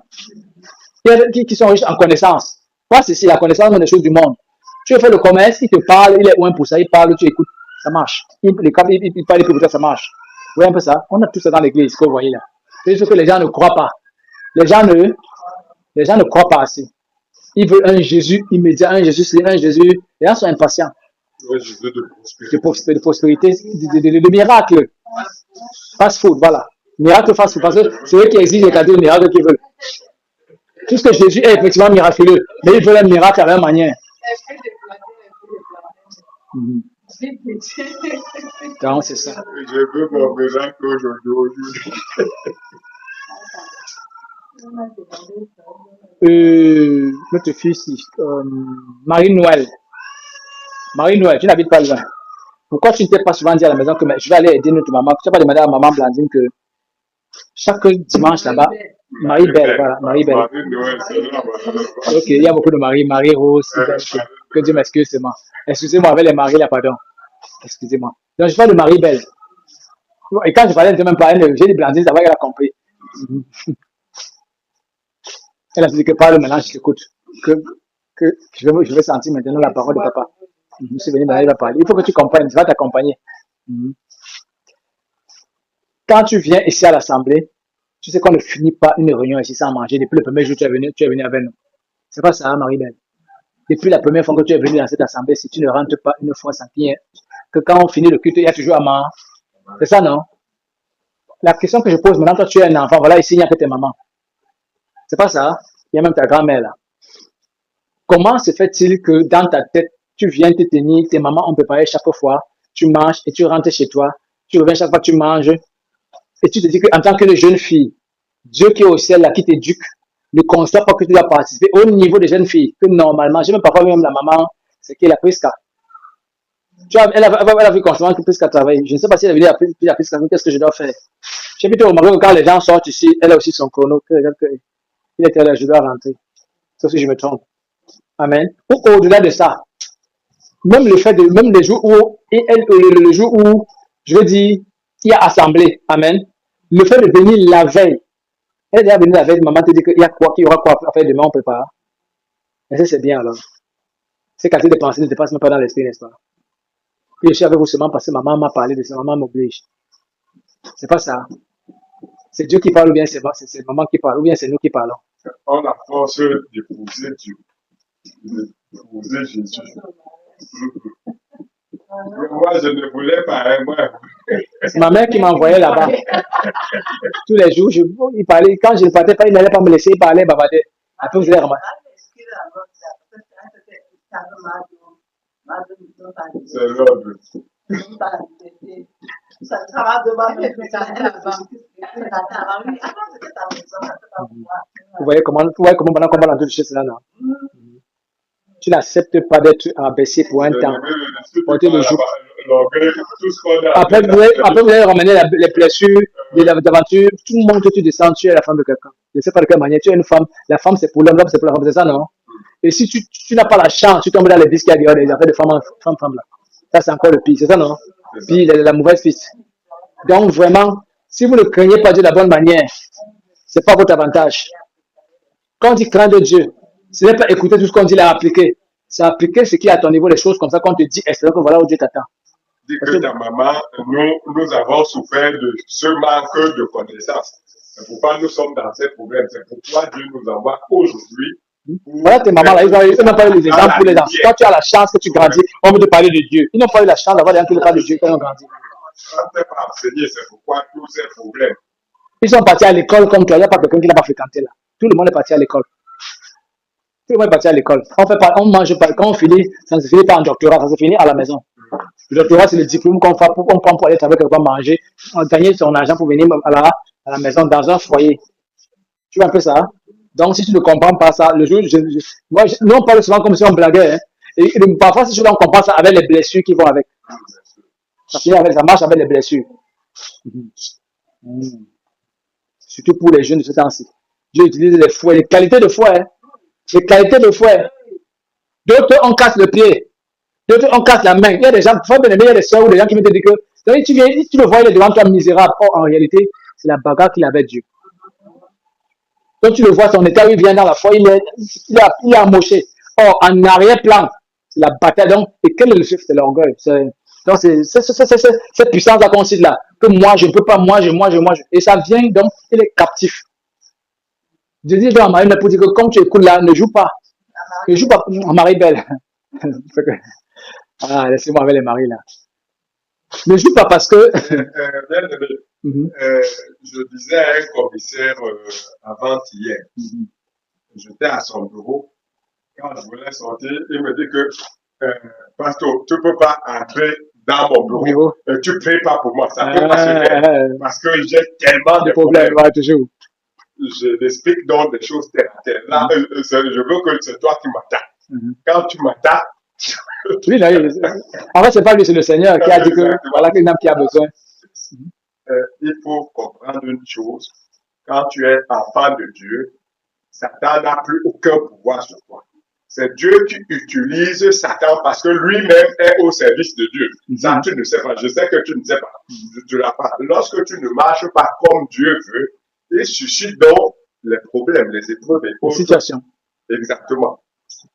Il y a qui sont riches en connaissance. Pas ceci, la connaissance des choses du monde. Tu fais le commerce, il te parle, il est loin pour ça, il parle, tu écoutes, ça marche. Il parle pour toi, ça marche. Vous voyez un peu ça? On a tout ça dans l'église, que vous voyez là. C'est juste que les gens ne croient pas. Les gens ne croient pas assez. Ils veulent un Jésus immédiat, un Jésus. Les gens sont impatients. Un Jésus de prospérité, de miracle. Fast food, voilà. Miracle fast food. Parce que c'est eux qui exigent les cadeaux de miracle qu'ils veulent. Tout ce que Jésus est effectivement miraculeux, mais ils veulent un miracle à leur manière. Donc, c'est ça. Je veux mon miracle aujourd'hui. Notre fils, Marie-Noël. Marie-Noël, tu n'habites pas loin. Pourquoi tu ne t'es pas souvent dit à la maison que je vais aller aider notre maman? Tu n'as pas demandé à maman Blandine que chaque dimanche là-bas, Marie-Belle, voilà, Marie-Belle. Ok, il y a beaucoup de Marie, Marie-Rose, que Dieu m'excuse, c'est moi. Excusez-moi avec les maris là, pardon. Excusez-moi. Donc, je parle de Marie-Belle. Et quand je parlais, elle ne même pas, j'ai dit Blandine, ça va, elle a compris. Elle a dit que parle maintenant, je t'écoute. Que je vais sentir maintenant la parole de papa. Je suis venu, maintenant, il va parler. Il faut que tu comprennes, ça va t'accompagner. Quand tu viens ici à l'assemblée, tu sais qu'on ne finit pas une réunion ici sans manger. Depuis le premier jour, tu es venu avec nous. C'est pas ça, Marie-Belle. Depuis la première fois que tu es venu dans cette assemblée, si tu ne rentres pas une fois sans qu'il y ait, que quand on finit le culte, il y a toujours à manger. C'est ça, non? La question que je pose maintenant, toi, tu es un enfant, voilà, ici, il n'y a que tes mamans. C'est pas ça? Il y a même ta grand-mère là. Comment se fait-il que dans ta tête, tu viens te tenir, tes mamans ont préparé chaque fois, tu manges et tu rentres chez toi, tu reviens chaque fois, tu manges, et tu te dis qu'en tant que jeune fille, Dieu qui est au ciel là, qui t'éduque, ne conçoit pas que tu dois participer au niveau des jeunes filles, que normalement, j'ai même parfois même la maman, c'est qui est la Prisca. Elle a vu constamment que Prisca travaille. Je ne sais pas si elle a vu la Prisca, qu'est-ce que je dois faire? J'ai plutôt remarqué que quand les gens sortent ici, elle a aussi son chrono, il était là, je dois rentrer. Sauf si je me trompe. Amen. Ou au-delà de ça, même les jours où, le jour où, je veux dire, il y a assemblée. Amen. Le fait de venir la veille, elle est déjà venue la veille, maman te dit qu'il y aura quoi à faire demain, on prépare. Mais ça, c'est bien alors. Ces qualités de pensée ne te passent même pas dans l'esprit, n'est-ce pas? Puis je suis avec vous seulement parce que maman m'a parlé de ça, maman m'oblige. C'est pas ça. C'est Dieu qui parle ou bien c'est maman qui parle ou bien c'est nous qui parlons. On a force d'épouser Dieu, d'épouser Jésus. Moi, je ne voulais pas, moi. C'est ma mère qui m'envoyait là-bas. Tous les jours, il parlait. Quand je ne partais pas, il n'allait pas me laisser parler, bavarder. Après, vous allez remarquer. C'est l'ordre. Vous voyez comment pendant qu'on va dans toute chose là, non? Tu n'acceptes pas d'être abaissé pour un temps. Porter le jour. Après, vous allez ramener les blessures, les aventures, tout le monde que tu descends, tu es la femme de quelqu'un. Je ne sais pas de quelle manière, tu es une femme. La femme, c'est pour l'homme, l'homme, c'est pour la femme, c'est ça, non? Et si tu n'as pas la chance, tu tombes dans les disques qui a des affaires de femme là. Ça, c'est encore le pire, c'est ça, non? Puis la mauvaise piste. Donc, vraiment, si vous ne craignez pas Dieu de la bonne manière, ce n'est pas votre avantage. Quand on dit craindre Dieu, ce n'est pas écouter tout ce qu'on dit là, appliquer. C'est appliquer ce qui est à ton niveau, les choses comme ça, qu'on te dit, et c'est que voilà où Dieu t'attend. Dis que ta maman, nous avons souffert de ce manque de connaissances. C'est pourquoi nous sommes dans ces problèmes. C'est pourquoi Dieu nous envoie aujourd'hui. Voilà tes mamans là, ils n'ont pas eu les exemples pour les enfants. Quand tu as la chance que tu grandis, on veut te parler de Dieu. Ils n'ont pas eu la chance d'avoir des gens qui te parlent de Dieu quand ils ont grandi. On ne peut pas enseigner, c'est pourquoi tous ces problèmes. Ils sont partis à l'école comme toi, il n'y a pas quelqu'un qui n'a pas fréquenté là. Tout le monde est parti à l'école. Tout le monde est parti à l'école. On mange pas, quand on finit, ça ne se finit pas en doctorat, ça se finit à la maison. Le doctorat, c'est le diplôme qu'on prend pour aller travailler quelque part manger, gagner son argent pour venir à la maison, dans un foyer. Tu vois un peu ça? Donc, si tu ne comprends pas ça, le jour, nous on parle souvent comme si on blaguait. Hein, et parfois, si tu ne comprends pas ça avec les blessures qui vont avec. Ça marche avec les blessures. Surtout pour les jeunes de ce temps-ci. Dieu utilise les fouets, les qualités de fouet. Les qualités de fouet. D'autres, on casse le pied. D'autres, on casse la main. Il y a des gens, il y a des soeurs ou des gens qui me disent que tu le vois, il est devant toi misérable. Or, en réalité, c'est la bagarre qu'il avait Dieu. Donc, tu le vois, son état, il vient dans la foi, il est amoché. Or, en arrière-plan, c'est la bataille. Donc, et quel est le chef? C'est l'orgueil. Donc, c'est cette puissance-là qu'on cite là. Que moi, je ne peux pas, moi. Et ça vient, donc, il est captif. Je dis donc à Marie, pour dire que comme tu écoutes là, ne joue pas. Ne joue pas. Marie belle. Ah, laissez-moi avec les maris là. Ne joue pas parce que. Je disais à un commissaire avant-hier, j'étais à son bureau, quand je voulais sortir, il me dit que, pasteur, tu ne peux pas entrer dans mon bureau, tu ne pries pas pour moi, ça ne peut pas se faire, parce que j'ai tellement de problèmes. Toujours. Je l'explique donc des choses terre à terre. Là, je veux que c'est toi qui m'attaques. Quand tu m'attaques, oui, là, en fait, c'est pas lui, c'est le Seigneur qui a dit que voilà qu'une âme qui a besoin. Il faut comprendre une chose. Quand tu es enfant de Dieu, Satan n'a plus aucun pouvoir sur toi. C'est Dieu qui utilise Satan parce que lui-même est au service de Dieu. Ça, tu ne sais pas. Je sais que tu ne sais pas. Tu l'as pas. Lorsque tu ne marches pas comme Dieu veut, il suscite donc les problèmes, les épreuves, les situations. Exactement.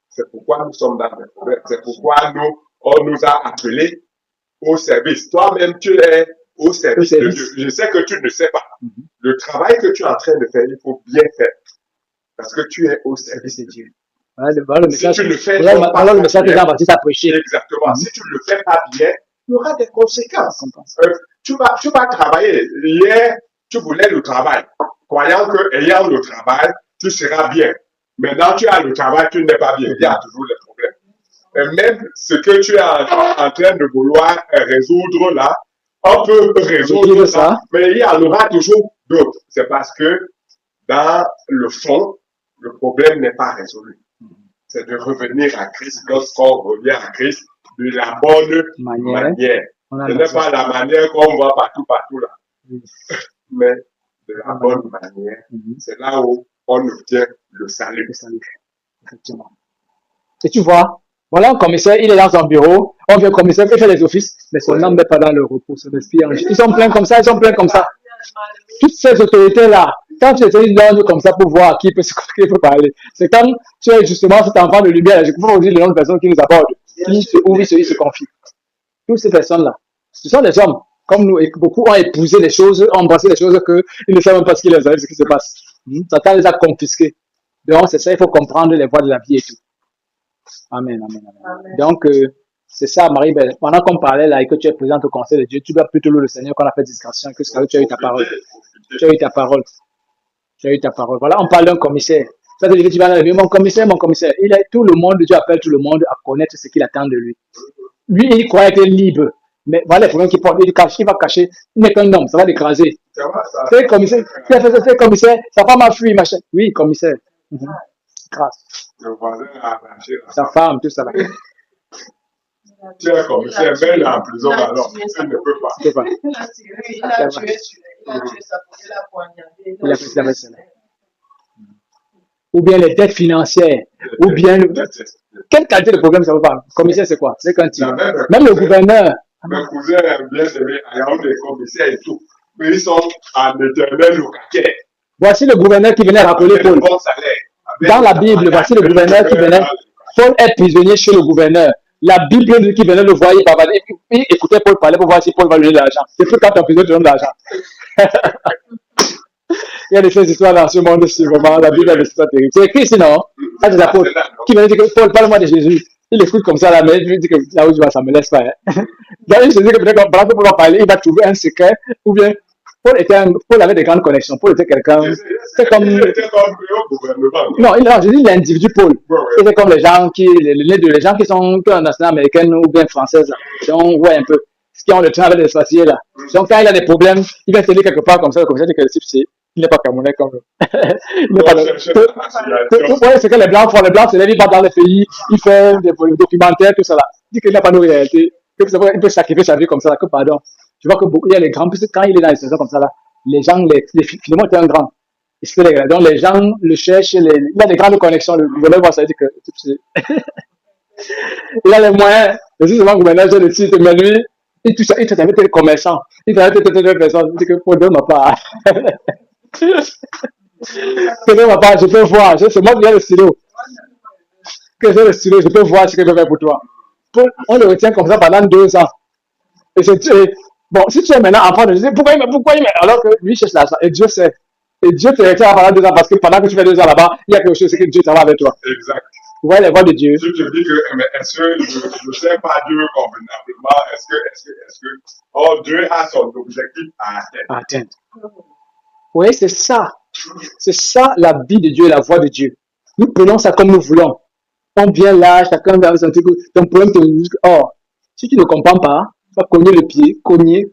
C'est pourquoi nous sommes dans les problèmes. C'est pourquoi on nous a appelés au service. Toi-même, tu es au service de Dieu. Je sais que tu ne sais pas. Le travail que tu es en train de faire, il faut bien faire. Parce que tu es au service de Dieu. Voilà le message, si tu le fais le message que Jean-Baptiste a prêché. Exactement. Si tu ne le fais pas bien, il y aura des conséquences. Tu vas travailler. Hier, tu voulais le travail. Croyant que ayant le travail, tu seras bien. Maintenant, tu as le travail, tu n'es pas bien. Il y a toujours des problèmes. Et même ce que tu es en train de vouloir résoudre là, on peut résoudre ça, mais il y en aura toujours d'autres. C'est parce que dans le fond, le problème n'est pas résolu. C'est de revenir à Christ lorsqu'on revient à Christ de la bonne manière. Ce n'est pas la manière qu'on voit partout là. Mais de la bonne manière. C'est là où on obtient le salut. Effectivement. Et tu vois, voilà un commissaire, il est dans son bureau, on vient commissaire, il fait les offices, mais son âme n'est pas dans le repos, son esprit en Jésus. Ils sont pleins comme ça. Toutes ces autorités-là, quand tu les langues comme ça pour voir qui peut parler, c'est quand tu es justement cet enfant de lumière, je comprends aussi le nom de personnes qui nous abordent, qui se ouvrent, ils se confient. Toutes ces personnes-là, ce sont des hommes, comme nous, et beaucoup ont épousé les choses, ont embrassé les choses qu'ils ne savent même pas ce qui se passe. Satan les a confisqués. Donc, c'est ça, il faut comprendre les voies de la vie et tout. Amen. Donc, c'est ça, Marie-Belle. Pendant qu'on parlait là et que tu es présente au conseil de Dieu, tu dois plutôt louer le Seigneur qu'on a fait discrétion, que tu as eu ta parole. Tu as eu ta parole. Voilà, on parle d'un commissaire. Ça veut dire que tu vas dans le mon commissaire. Tout le monde, Dieu appelle tout le monde à connaître ce qu'il attend de lui. Lui, il croit être libre. Mais voilà les problèmes qu'il porte. Il va cacher. Il n'est qu'un homme, ça va l'écraser. C'est commissaire. C'est commissaire. Sa femme a fui, machin. Oui, commissaire. Grâce. Le voisin a arraché sa femme, tout ça. Tu es commissaire, mais en prison alors. Tu ne peux pas. Tu ne peux pas. Il a tué sa femme, il a poignardé. Il a fait cela. Ou bien les dettes financières. Ou bien. Quelle qualité de problème ça vous parle? Commissaire, c'est quoi? C'est quand tu. Même le gouverneur. Mes cousins aiment bien aimer à des commissaires et tout. Mais ils sont en éternel locataire. Voici le gouverneur qui venait rappeler Paul. Dans la Bible, voici le gouverneur qui venait. Paul est prisonnier chez le gouverneur. La Bible dit qu'il venait le voir, il écoutait Paul parler pour voir si Paul va lui donner de l'argent. C'est plus quand tu es en prison, tu donnes de l'argent. Il y a des faits d'histoire dans ce monde-ci, vraiment. La Bible a des histoires terribles. C'est écrit sinon. Ça, c'est Paul qui venait dire que Paul, parle-moi de Jésus. Il écoute comme ça, là, mais il dit que là où tu vas, ça ne me laisse pas. Donc, il se dit que peut-être pendant que Paul va parler, il va trouver un secret, ou bien Paul avait des grandes connexions. Paul était quelqu'un. C'est comme. Non, je dis l'individu Paul. C'est comme les gens qui sont en nationale américaine ou bien française. Là. On voit un peu. Ce qui ont le train avec les spatiers là. Donc quand il a des problèmes, il va se dire quelque part comme ça. Le commissaire dit que le type, il n'est pas camerounais comme il n'est pas. Ouais, c'est que les blancs font. Les blancs se lèvent, ils vont dans les pays, ils font des documentaires, tout ça là. Il dit qu'il n'a pas de réalité. Il peut sacrifier sa vie comme ça. Que pardon. Tu vois que beaucoup, il y a les grands, puisque quand il est dans les situations comme ça, là, les gens, finalement, était un grand. Donc, les gens le cherchent, il a des grandes connexions. Le gouvernement, ça veut dire que, il a les moyens. Et c'est souvent que maintenant, j'ai le site, mais lui, il touche, il traite avec tel commerçant. Il traite avec telle personne. Il dit que, pour donner ma part. Donne ma part, je peux voir. C'est moi qui ai le stylo. Que j'ai le stylo, je peux voir ce que je peux faire pour toi. On le retient comme ça pendant 2 ans. Et c'est bon, si tu es maintenant enfant de Dieu, pourquoi il met alors que lui cherche l'argent et Dieu sait. Et Dieu te retient pendant 2 ans parce que pendant que tu fais 2 ans là-bas, il y a quelque chose que Dieu travaille avec toi. Exact. Vous voyez les voix de Dieu. Si tu dis que, mais est-ce que je ne sais pas Dieu convenablement, est-ce que, oh, Dieu a son objectif à atteindre. Oui, c'est ça. C'est ça la vie de Dieu, la voix de Dieu. Nous prenons ça comme nous voulons. On vient là, chacun va son truc. Ton problème, oh, si tu ne comprends pas, tu vas cogner le pied, cogner.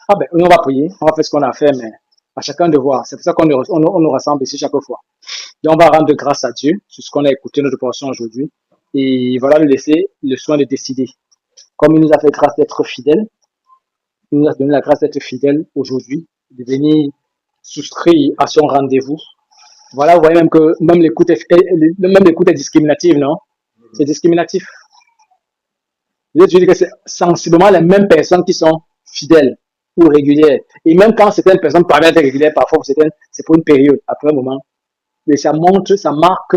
Ah ben, on va prier, on va faire ce qu'on a fait, mais à chacun de voir. C'est pour ça qu'on nous rassemble ici chaque fois. Et on va rendre grâce à Dieu sur ce qu'on a écouté notre portion aujourd'hui. Et voilà, lui laisser le soin de décider. Comme il nous a fait grâce d'être fidèle, il nous a donné la grâce d'être fidèle aujourd'hui, de venir souscrire à son rendez-vous. Voilà, vous voyez même que même l'écoute est discriminative, non? C'est discriminatif. Je dis que c'est sensiblement les mêmes personnes qui sont fidèles ou régulières. Et même quand certaines personnes parviennent à être régulières, parfois c'est pour une période, après un moment. Mais ça marque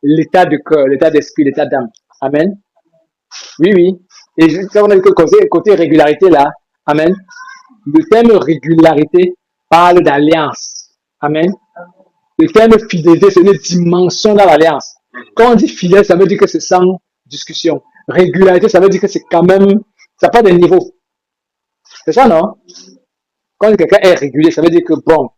l'état de cœur, l'état d'esprit, l'état d'âme. Amen. Oui. Et quand on a dit que côté régularité là, amen. Le terme régularité parle d'alliance. Amen. Le terme fidélité, c'est une dimension dans l'alliance. Quand on dit fidèle, ça veut dire que c'est sans discussion. Régularité, ça veut dire que c'est quand même, ça n'a pas de niveau. C'est ça, non? Quand quelqu'un est régulier, ça veut dire que bon,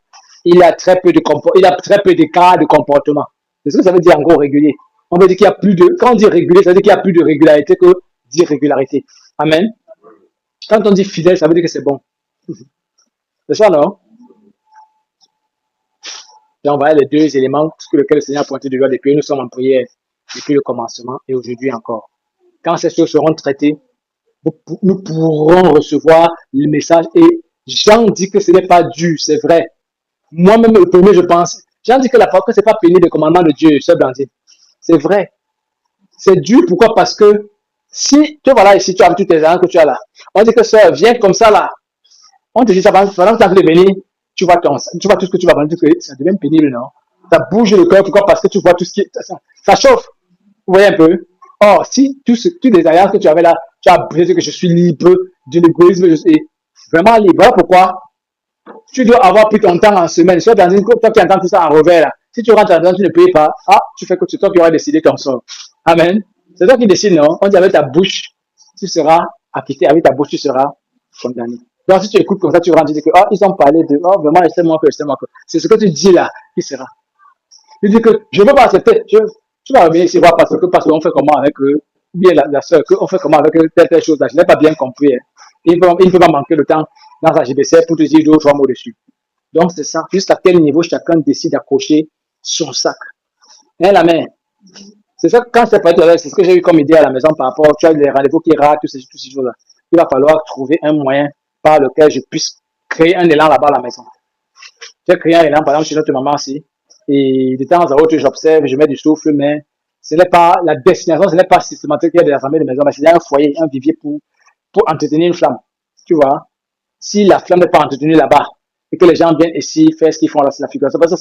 il a très peu d'écart de comportement. C'est ce que ça veut dire en gros régulier. On veut dire qu'il y a plus de, quand on dit régulier, ça veut dire qu'il y a plus de régularité que d'irrégularité. Amen. Quand on dit fidèle, ça veut dire que c'est bon. C'est ça, non? Et on voit les 2 éléments sur lesquels le Seigneur a pointé du doigt depuis. Nous sommes en prière depuis le commencement et aujourd'hui encore. Quand ces choses seront traitées, nous pourrons recevoir le message. Et Jean dit que ce n'est pas dur, c'est vrai. Moi-même, le premier, je pense. Jean dit que la parole, ce n'est pas pénible le commandement de Dieu, c'est blanc. C'est vrai. C'est dur, pourquoi? Parce que si tu voilà ici, tu as tous tes armes que tu as là. On dit que ça vient comme ça là. On te dit ça pendant que tu as de venir. Tu vois tout ce que tu vas prendre, ça devient pénible, non? Ça bouge le cœur, pourquoi? Parce que tu vois tout ce qui ça chauffe. Vous voyez un peu? Or, si tous les alliances que tu avais là, tu as brisé que je suis libre de l'égoïsme, je suis vraiment libre. Voilà pourquoi tu dois avoir pris ton temps en semaine. Soit dans une, toi qui entends tout ça en revers là. Si tu rentres dedans, tu ne payes pas. Ah, tu fais que c'est toi qui auras décidé ton sort. Amen. C'est toi qui décides, non? On dit avec ta bouche, tu seras acquitté. Avec ta bouche, tu seras condamné. Donc, si tu écoutes comme ça, tu rentres, tu dis que, oh, ils ont parlé de, oh, vraiment, laissez-moi que. C'est ce que tu dis là qui sera. Tu dis que je ne veux pas accepter. Tu vas revenir ici voir parce qu'on fait comment avec eux, ou bien la soeur, on fait comment avec telle chose là. Je n'ai pas bien compris. Hein. Il ne peut pas manquer le temps dans sa GBC pour te dire 2 ou 3 mots dessus. Donc, c'est ça. Jusqu'à quel niveau chacun décide d'accrocher son sac. Hein, la main. C'est ça, quand c'est pas c'est ce que j'ai eu comme idée à la maison par rapport, tu as les rendez-vous qui ratent, toutes ces choses-là. Il va falloir trouver un moyen par lequel je puisse créer un élan là-bas à la maison. J'ai créé un élan, par exemple, chez notre maman aussi. Et de temps à autre, j'observe, je mets du souffle, mais ce n'est pas, la destination, ce n'est pas systématique, il y a des assemblées de maison, mais c'est un foyer, un vivier pour entretenir une flamme. Tu vois? Si la flamme n'est pas entretenue là-bas, et que les gens viennent ici faire ce qu'ils font là, c'est la figuration. Ça,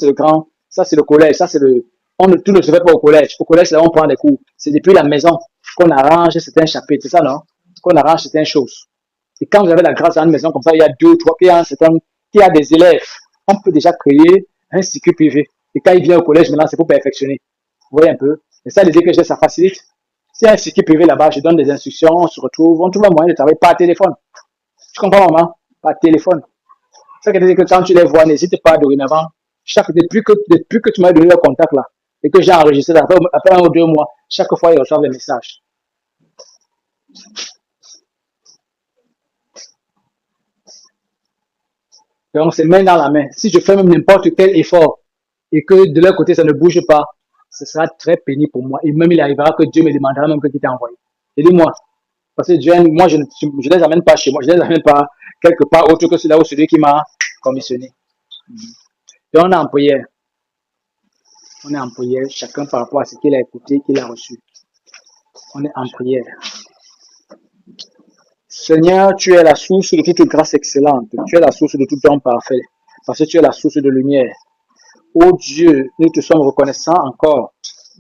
c'est le collège, tout ne se fait pas au collège. Au collège, c'est là où on prend des cours. C'est depuis la maison qu'on arrange certains chapitres, c'est ça, non? Qu'on arrange certaines choses. Et quand vous avez la grâce dans une maison comme ça, il y a 2 ou 3, qui a des élèves, on peut déjà créer un cycle privé. Et quand il vient au collège, maintenant, c'est pour perfectionner. Vous voyez un peu? Et ça, l'idée que j'ai, ça facilite. S'il y a un cycle privé là-bas, je donne des instructions, on se retrouve, on trouve un moyen de travailler par téléphone. Tu comprends, maman? Par téléphone. Ça veut dire que quand tu les vois, n'hésite pas dorénavant. Depuis que tu m'as donné le contact là, et que j'ai enregistré après 1 ou 2 mois, chaque fois, ils reçoivent des messages. Donc, c'est main dans la main. Si je fais même n'importe quel effort et que de leur côté, ça ne bouge pas, ce sera très pénible pour moi. Et même il arrivera que Dieu me demandera même que qui t'a envoyé. Et dis-moi, Parce que Dieu, moi, je ne les amène pas chez moi, je ne les amène pas quelque part autre que là où celui qui m'a commissionné. Et on est en prière. On est en prière, chacun par rapport à ce qu'il a écouté, qu'il a reçu. On est en prière. Seigneur, tu es la source de toute grâce excellente. Tu es la source de tout don parfait. Parce que tu es la source de lumière. Oh Dieu, nous te sommes reconnaissants encore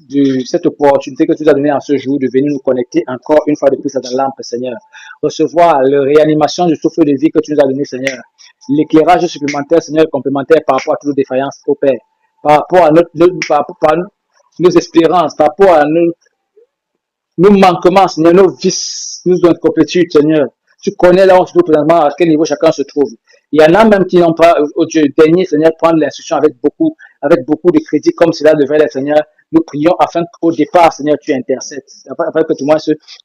de cette opportunité que tu nous as donnée en ce jour de venir nous connecter encore une fois de plus à ta lampe, Seigneur. Recevoir la réanimation du souffle de vie que tu nous as donné, Seigneur. L'éclairage supplémentaire, Seigneur, complémentaire par rapport à toutes nos défaillances, au Père. Par rapport à nos espérances, par rapport à nos manquements, Seigneur, nos vices, nos incomplétudes, Seigneur. Tu connais là où on se trouve présentement, à quel niveau chacun se trouve. Il y en a même qui n'ont pas, oh Dieu, daigné, Seigneur, prendre l'instruction avec beaucoup de crédit, comme cela devait l'être, Seigneur. Nous prions afin qu'au départ, Seigneur, tu intercèdes. Afin que tout le monde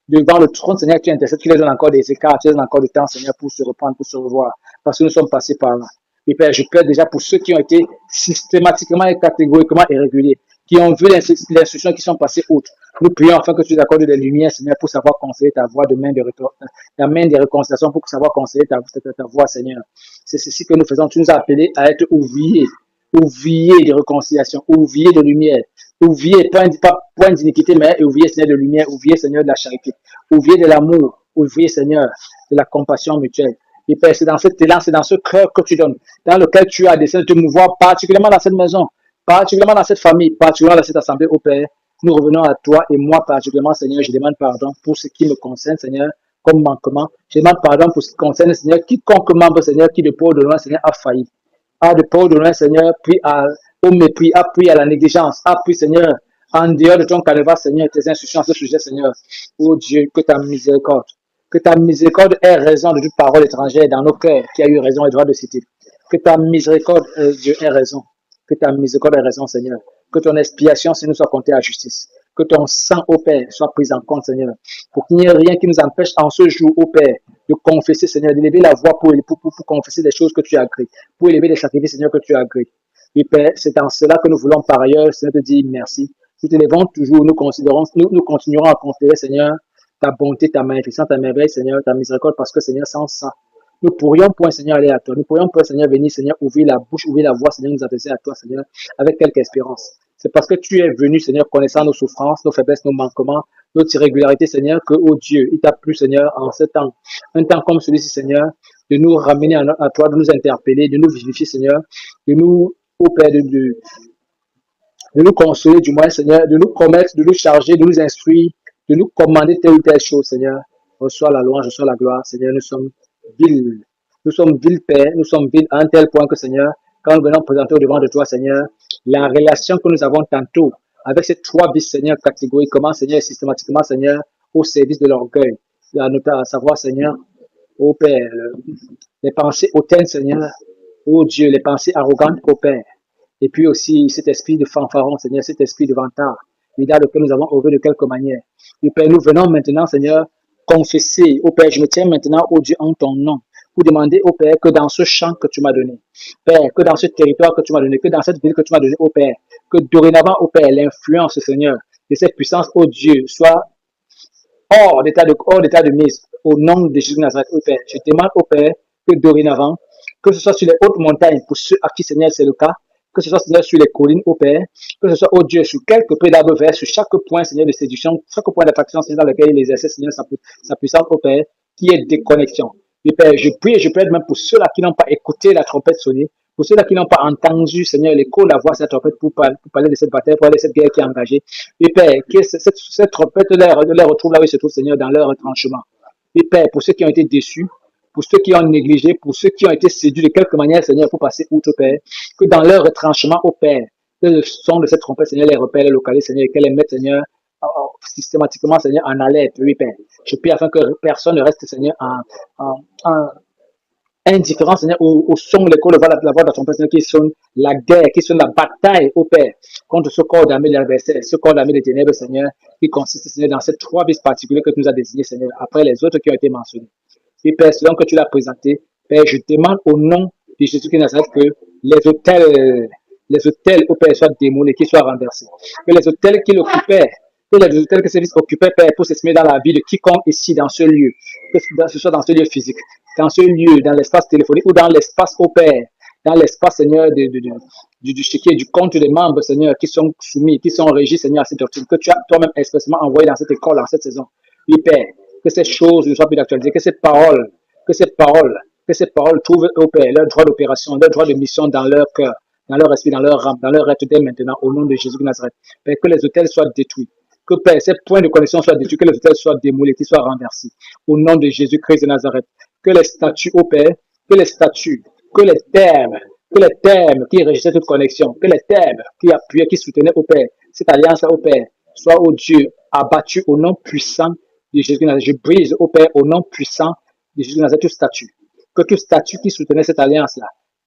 devant le trône, Seigneur, tu intercèdes, tu les donnes encore des écarts, tu les donnes encore du temps, Seigneur, pour se reprendre, pour se revoir. Parce que nous sommes passés par là. Et Père, je prie déjà pour ceux qui ont été systématiquement et catégoriquement irréguliers, qui ont vu les instructions qui sont passées outre. Nous prions afin que tu nous accordes des lumières, Seigneur, pour savoir conseiller ta voix de main de réconciliation, pour savoir conseiller ta voix, Seigneur. C'est ceci que nous faisons. Tu nous as appelés à être ouvriers de réconciliation, ouvriers de lumière, ouvriers, pas point d'iniquité, mais ouvriers, Seigneur, de lumière, ouvriers, Seigneur, de la charité, ouvriers de l'amour, ouvriers, Seigneur, de la compassion mutuelle. Et Père, c'est dans cet élan, c'est dans ce cœur que tu donnes, dans lequel tu as décidé de te mouvoir, particulièrement dans cette maison, particulièrement dans cette famille, particulièrement dans cette assemblée, au Père. Nous revenons à toi et moi particulièrement, Seigneur, je demande pardon pour ce qui me concerne, Seigneur, comme manquement. Je demande pardon pour ce qui concerne, Seigneur, quiconque membre, Seigneur, qui de peur de loin, Seigneur, a failli. A de peur de loin, Seigneur, puis au mépris, a pris à la négligence, a pris, Seigneur, en dehors de ton calvaire, Seigneur, tes instructions à ce sujet, Seigneur. Oh Dieu, que ta miséricorde ait raison de toute parole étrangère dans nos cœurs, qui a eu raison et droit de citer. Que ta miséricorde, Dieu, ait raison. Que ta miséricorde ait raison, Seigneur. Que ton expiation, Seigneur, soit comptée à justice. Que ton sang, ô Père, soit pris en compte, Seigneur. Pour qu'il n'y ait rien qui nous empêche en ce jour, ô Père, de confesser, Seigneur, d'élever la voix pour confesser des choses que tu as agréées, pour élever des sacrifices, Seigneur, que tu as agréés. Et Père, c'est en cela que nous voulons par ailleurs, Seigneur, te dire merci. Nous t'élevons toujours, nous continuerons à considérer, Seigneur, ta bonté, ta magnificence, ta merveille, Seigneur, ta miséricorde, parce que, Seigneur, sans ça, nous pourrions point, Seigneur, aller à toi. Nous pourrions point, Seigneur, venir, Seigneur, ouvrir la bouche, ouvrir la voix, Seigneur, nous adresser à toi, Seigneur, avec quelque espérance. C'est parce que tu es venu, Seigneur, connaissant nos souffrances, nos faiblesses, nos manquements, notre irrégularité, Seigneur, que, oh Dieu, il t'a plu, Seigneur, en ce temps, un temps comme celui-ci, Seigneur, de nous ramener à toi, de nous interpeller, de nous vivifier, Seigneur, de nous, ô Père, de nous consoler, du moins, Seigneur, de nous promettre, de nous charger, de nous instruire, de nous commander telle ou telle chose, Seigneur. Reçois la louange, reçois la gloire, Seigneur, nous sommes vils. Nous sommes vils, Père, nous sommes vils à un tel point que, Seigneur, quand nous venons présenter au devant de toi, Seigneur, la relation que nous avons tantôt avec ces trois vices, Seigneur, catégoriquement, Seigneur, systématiquement, Seigneur, au service de l'orgueil, à savoir, Seigneur, ô Père, les pensées hautaines, Seigneur, ô Dieu, les pensées arrogantes, ô Père, et puis aussi cet esprit de fanfaron, Seigneur, cet esprit de vantard, dans lequel nous avons œuvré de quelque manière. Et Père, nous venons maintenant, Seigneur, confesser, ô Père, je me tiens maintenant, ô Dieu, en ton nom, pour demander au Père que dans ce champ que tu m'as donné, Père, que dans ce territoire que tu m'as donné, que dans cette ville que tu m'as donné, ô Père, que dorénavant, ô Père, l'influence, Seigneur, de cette puissance, ô Dieu, soit hors d'état de mise, au nom de Jésus de Nazareth, ô Père. Je demande au Père que dorénavant, que ce soit sur les hautes montagnes, pour ceux à qui, Seigneur, c'est le cas, que ce soit, Seigneur, sur les collines, ô Père, que ce soit, ô Dieu, sur quelques près d'arbres verts, sur chaque point, Seigneur, de séduction, chaque point d'attraction, Seigneur, dans lequel il exerce, Seigneur, sa puissance, ô Père, qui est déconnexion. Et Père, je prie et je plaide même pour ceux-là qui n'ont pas écouté la trompette sonner, pour ceux-là qui n'ont pas entendu, Seigneur, l'écho, la voix de cette trompette pour parler de cette bataille, pour parler de cette guerre qui est engagée. Et Père, que cette trompette les retrouve là où ils se trouvent, Seigneur, dans leur retranchement. Et Père, pour ceux qui ont été déçus, pour ceux qui ont négligé, pour ceux qui ont été séduits de quelque manière, Seigneur, pour passer outre, Père, que dans leur retranchement, au Père, que le son de cette trompette, Seigneur, les repères, les localiser, Seigneur, et qu'elle les mette, Seigneur, systématiquement, Seigneur, en alerte, oui, Père. Je prie afin que personne ne reste, Seigneur, en indifférent, Seigneur, au son de l'écho, la voix de ton Père, Seigneur, qui sonne la guerre, qui sonne la bataille, au Père, contre ce corps d'armée de l'adversaire, ce corps d'armée des ténèbres, Seigneur, qui consiste, Seigneur, dans ces trois vices particuliers que tu nous as désignés, Seigneur, après les autres qui ont été mentionnés. Et Père, selon que tu l'as présenté, Père, je demande au nom de Jésus qui Nazareth que les hôtels, au Père, soient démolis, qu'ils soient renversés. Que les hôtels qui l'occupaient, Que les hôtels que ces fils occupaient, Père, pour s'exprimer dans la vie de quiconque ici, dans ce lieu, que ce soit dans ce lieu physique, dans ce lieu, dans l'espace téléphonique ou dans l'espace au Père, dans l'espace, Seigneur, du chéquier, du compte des membres, Seigneur, qui sont soumis, qui sont régis, Seigneur, à cette doctrine, que tu as toi-même expressément envoyé dans cette école, en cette saison. Oui, Père, que ces choses ne soient plus d'actualité, que ces paroles, que ces paroles, que ces paroles trouvent, au Père, leur droit d'opération, leur droit de mission dans leur cœur, dans leur esprit, dans leur âme, dans leur être dès maintenant, au nom de Jésus de Nazareth. Père, que les hôtels soient détruits. Que Père, ces points de connexion soient détruits, que les hôtels soient démolis, qu'ils soient renversés. Au nom de Jésus-Christ de Nazareth. Que les statuts, au Père, que les statuts, que les termes qui régissaient toute connexion, que les termes qui appuyaient, qui soutenaient au Père, cette alliance-là au Père, soit au Dieu abattu au nom puissant de Jésus de Nazareth. Je brise au Père au nom puissant de Jésus de Nazareth tout statut. Que tout statut qui soutenait cette alliance-là,